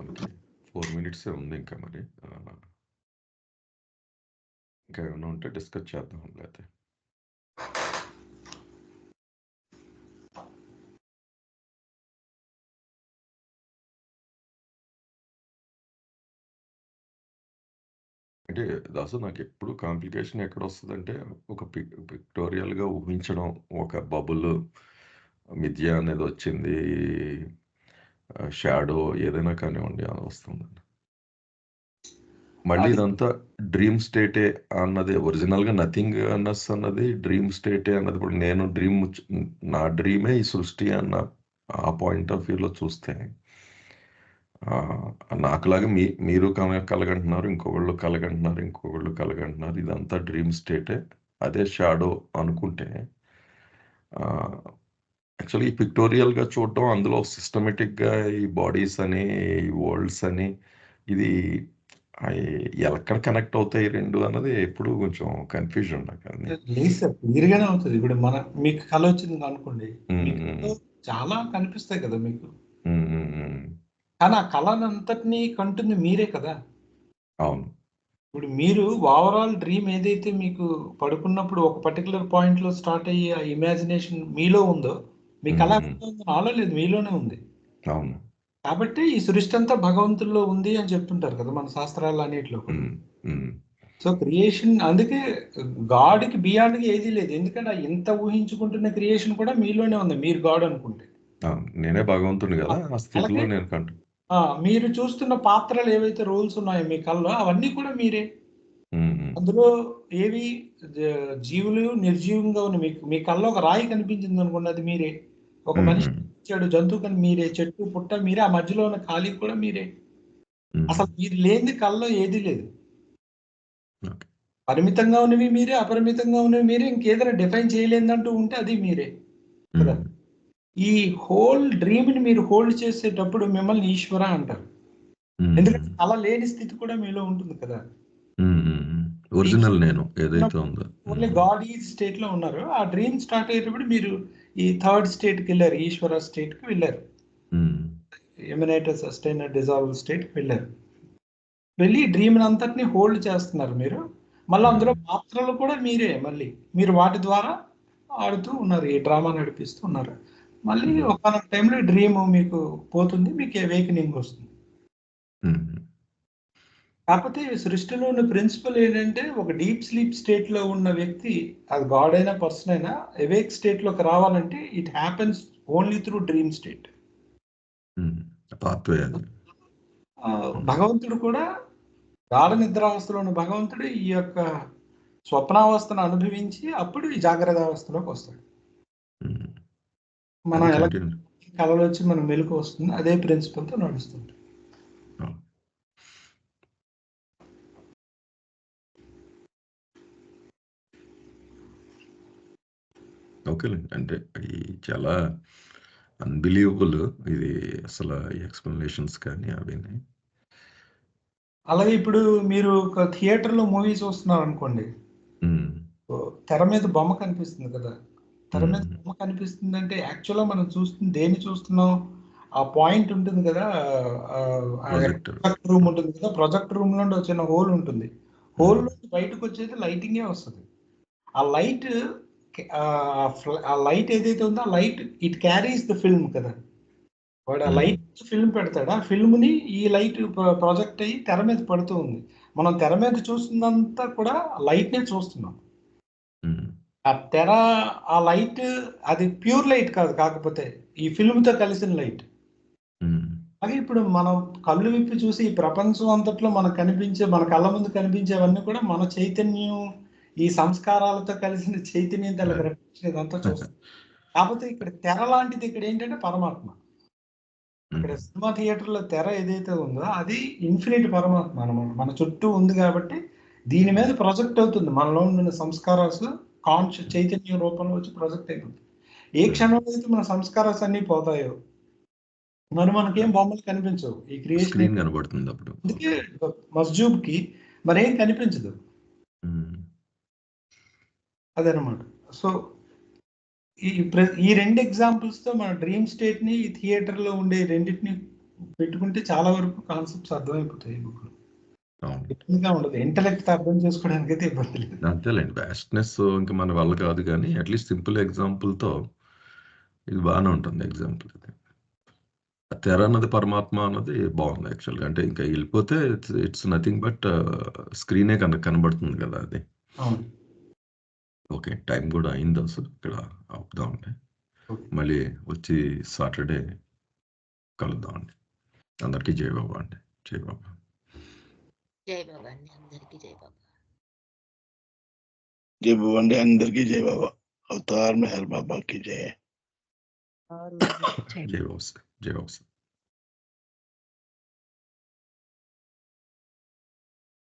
ఓకే, 4 minutes ఉంది ఇంకా. మరి ఇంకా ఏమైనా ఉంటే డిస్కస్ చేద్దాం. లేకపోతే అంటే దాసు నాకు ఎప్పుడు కాంప్లికేషన్ ఎక్కడ వస్తుందంటే ఒక పిక్టోరియల్గా ఊహించడం, ఒక బబుల్ మిథ్య అనేది వచ్చింది, షాడో ఏదైనా కానివ్వండి అది వస్తుందండి. మళ్ళీ ఇదంతా డ్రీమ్ స్టేటే అన్నది ఒరిజినల్గా నథింగ్ అన్నస్ అన్నది డ్రీమ్ స్టేటే అన్నది. ఇప్పుడు నేను నా డ్రీమే ఈ సృష్టి అన్న ఆ పాయింట్ ఆఫ్ వ్యూలో చూస్తే నాకులాగా మీరు కలగంటున్నారు, ఇంకొకళ్ళు కలగంటున్నారు, ఇదంతా డ్రీమ్ స్టేటే, అదే షాడో అనుకుంటే యాక్చువల్లీ ఈ పిక్టోరియల్గా చూడటం, అందులో సిస్టమేటిక్గా ఈ బాడీస్ అని, ఈ వరల్డ్స్ అని, ఇది ఎక్కడ కనెక్ట్ అవుతాయి రెండు అన్నది ఎప్పుడు కొంచెం కన్ఫ్యూజన్ నాకు. లేదు సార్, క్లియర్గానే అవుతుంది. ఇప్పుడు మీకు కళ వచ్చింది అనుకోండి, చాలా కనిపిస్తాయి కదా మీకు, కానీ ఆ కళనంతటినీ కంటుంది మీరే కదా. అవును. ఇప్పుడు మీరు ఓవరాల్ డ్రీమ్ ఏదైతే మీకు పడుకున్నప్పుడు ఒక పర్టికులర్ పాయింట్ లో స్టార్ట్ అయ్యి ఆ ఇమాజినేషన్ మీలో ఉందో, మీ కళ నాలో లేదు, మీలోనే ఉంది. అవును. కాబట్టి ఈ సృష్టి అంతా భగవంతుల్లో ఉంది అని చెప్తుంటారు కదా మన శాస్త్రాలు అన్నిటిలో. సో క్రియేషన్, అందుకే గాడ్కి బియాండ్గా ఏదీ లేదు. ఎందుకంటే ఎంత ఊహించుకుంటున్న క్రియేషన్ కూడా మీలోనే ఉంది, మీరు గాడ్ అనుకుంటే. నేనే భగవంతుని కదా ఆ స్థితిలో నేను కంటు. మీరు చూస్తున్న పాత్రలు ఏవైతే రోల్స్ ఉన్నాయో మీ కళ్ళలో, అవన్నీ కూడా మీరే. అందులో ఏవి జీవులు నిర్జీవంగా ఉన్న మీ కళ్ళలో ఒక రాయి కనిపించింది అనుకోండి, అది మీరే. ఒక మనిషి ఇచ్చాడు, జంతువు కానీ మీరే. చెట్టు పుట్ట మీరే, ఆ మధ్యలో ఉన్న ఖాళీ కూడా మీరే. అసలు మీరు లేని కళ్ళలో ఏది లేదు. పరిమితంగా ఉన్నవి మీరే, అపరిమితంగా ఉన్నవి మీరే. ఇంకేదైనా డిఫైన్ చేయలేదంటూ ఉంటే అది మీరే కదా. ఈ హోల్ డ్రీమ్ ని మీరు హోల్డ్ చేసేటప్పుడు మిమ్మల్ని ఈశ్వర అంటారు. ఎందుకంటే అలా లేని స్థితి కూడా మీలో ఉంటుంది కదా. ఒరిజినల్ నేను ఏదైతే ఉందో ఓన్లీ గాడ్ ఈ స్టేట్ లో ఉన్నారు. ఆ డ్రీమ్ స్టార్ట్ అయ్యేటప్పుడు మీరు ఈ థర్డ్ స్టేట్ కి వెళ్ళారు, ఈశ్వర స్టేట్ కి వెళ్ళారు, ఎమినేటర్ సస్టైనర్ డిజాల్వ్ స్టేట్ కి వెళ్ళారు. వెళ్ళి డ్రీమ్ అంతటిని హోల్డ్ చేస్తున్నారు మీరు. మళ్ళీ అందులో పాత్రలు కూడా మీరే. మళ్ళీ మీరు వాటి ద్వారా ఆడుతూ ఉన్నారు, ఈ డ్రామా నడిపిస్తూ ఉన్నారు. మళ్ళీ ఒక టైంలో డ్రీమ్ మీకు పోతుంది, మీకు అవేకనింగ్ వస్తుంది. కాకపోతే సృష్టిలో ఉన్న ప్రిన్సిపల్ ఏంటంటే, ఒక డీప్ స్లీప్ స్టేట్ లో ఉన్న వ్యక్తి, అది గాడ్ అయినా పర్సన్ అయినా, అవేక్ స్టేట్ లోకి రావాలంటే it happens only through dream state. భగవంతుడు కూడా గాఢ నిద్రావస్థలో ఉన్న భగవంతుడు ఈ యొక్క స్వప్నావస్థను అనుభవించి అప్పుడు ఈ జాగ్రత్త అవస్థలోకి వస్తాడు. మనం ఎలా కళలో వచ్చి మనం మెలకు వస్తుంది, అదే ప్రిన్సిపల్తో నడుస్తుంది. ఓకేలేండి. అంటే ఈ చాలా అన్‌బిలీవబుల్ ఇది అసల ఈ ఎక్స్‌ప్లనేషన్స్ కానీ అవిని. అలాగే ఇప్పుడు మీరు ఒక థియేటర్‌లో మూవీ చూస్తున్నారనుకోండి. హ్మ్. తెర మీద బొమ్మ కనిపిస్తుంది కదా! తెర మీద హ్మ్. బొమ్మ కనిపిస్తుందంటే యాక్చువల్‌గా మనం దేన్ని చూస్తున్నాం? ఆ పాయింట్ ఉంటుంది కదా! ప్రొజెక్టర్. ప్రొజెక్టర్ రూమ్ ఉంటుంది కదా! ప్రొజెక్టర్ రూమ్ నుండి ఒక చిన్న హోల్ ఉంటుంది. హోల్ నుంచి బయటకొచ్చేది లైటింగే వస్తది. ఆ లైట్ ఆ లైట్ ఏదైతే ఉందో ఆ light it carries the film కదా! వాడు ఆ హ్మ్. లైట్ ఫిల్మ్ పెడతాడు. ఆ ఫిల్మ్‌ని ఈ లైట్ ప్రొజెక్ట్ అయ్యి తెర మీద పడుతూ ఉంది. మనం తెర మీద చూస్తుందంతా కూడా లైట్‌నే చూస్తున్నాం. హ్మ్. ఆ తెర ఆ లైట్ అది ప్యూర్ లైట్ కాదు కాకపోతే. ఈ ఫిల్మ్‌తో కలిసిన లైట్. హ్మ్. అలాగే ఇప్పుడు మనం కళ్ళు విప్పి చూసి ఈ ప్రపంచం అంతట్లో మనకు కనిపించే మన కళ్ళ ముందు కనిపించేవన్నీ కూడా మన చైతన్యం, ఈ సంస్కారాలతో కలిసిన చైతన్యం తాలూకు అది. రిఫ్లెక్షన్ ఇదంతా చూస్తాం. కాకపోతే ఇక్కడ తెర లాంటిది ఇక్కడ ఏంటంటే పరమాత్మ. ఇక్కడ హ్మ్. సినిమా థియేటర్‌లో తెర ఏదైతే ఉందో అది ఇన్ఫినిట్ పరమాత్మ అన్నమాట. మన చుట్టూ ఉంది కాబట్టి దీని మీద ప్రొజెక్ట్ అవుతుంది. మనలో ఉన్న సంస్కారాలు చైతన్యం రూపంలో వచ్చి ప్రొజెక్ట్ అయిపోతుంది. ఏ హ్మ్. క్షణంలో అయితే మన సంస్కారాలు అన్నీ పోతాయో మరి మనకేం బొమ్మలు కనిపించవు. ఈ క్రియేషన్ స్క్రీన్ కనబడుతుంది అప్పుడు. అందుకే మస్జూబ్‌కి మరేం కనిపించదు. హ్మ్. అదనమాట. సో, ఈ 2 ఎగ్జాంపుల్స్‌తో మన డ్రీమ్ స్టేట్‌ని, ఈ థియేటర్‌లో ఉండే రెండిటిని పెట్టుకుంటే చాలా వరకు కాన్సెప్ట్స్ అర్థమైపోతాయి ఈ బుక్‌లో. అవును. ఇబ్బందిగా ఉండదు. ఇంటెలెక్ట్‌తో అర్థం చేసుకోవడానికైతే ఇబ్బంది లేదు. అంతేలేండి. వాస్ట్‌నెస్ ఇంక మన వల్ల కాదు గానీ అట్‌లీస్ట్ సింపుల్ ఎగ్జాంపుల్‌తో ఇది బానే ఉంటుంది ఎగ్జాంపుల్ ఇది. ఆ తెర అన్నది పరమాత్మ అన్నది బావుంది యాక్చువల్‌గా. అంటే ఇంకా ఎళ్ళిపోతే ఇట్స్ నథింగ్ బట్ స్క్రీనే కనబడుతుంది కదా! అది. అవును. ఓకే. టైం గూడా అయిందసలు. ఇక్కడ ఆపుదామండి. ఓకే. మళ్ళీ వచ్చి సాటర్‌డే కలుద్దామండి. అందరికీ జై బాబా అండి. జై బాబా. జై బాబా అండి. అందరికీ జై బాబా. जय भगवान अंदर की जय बाबा अवतार मेहर बाबा की जय జై జై బాబా. జై బాబా.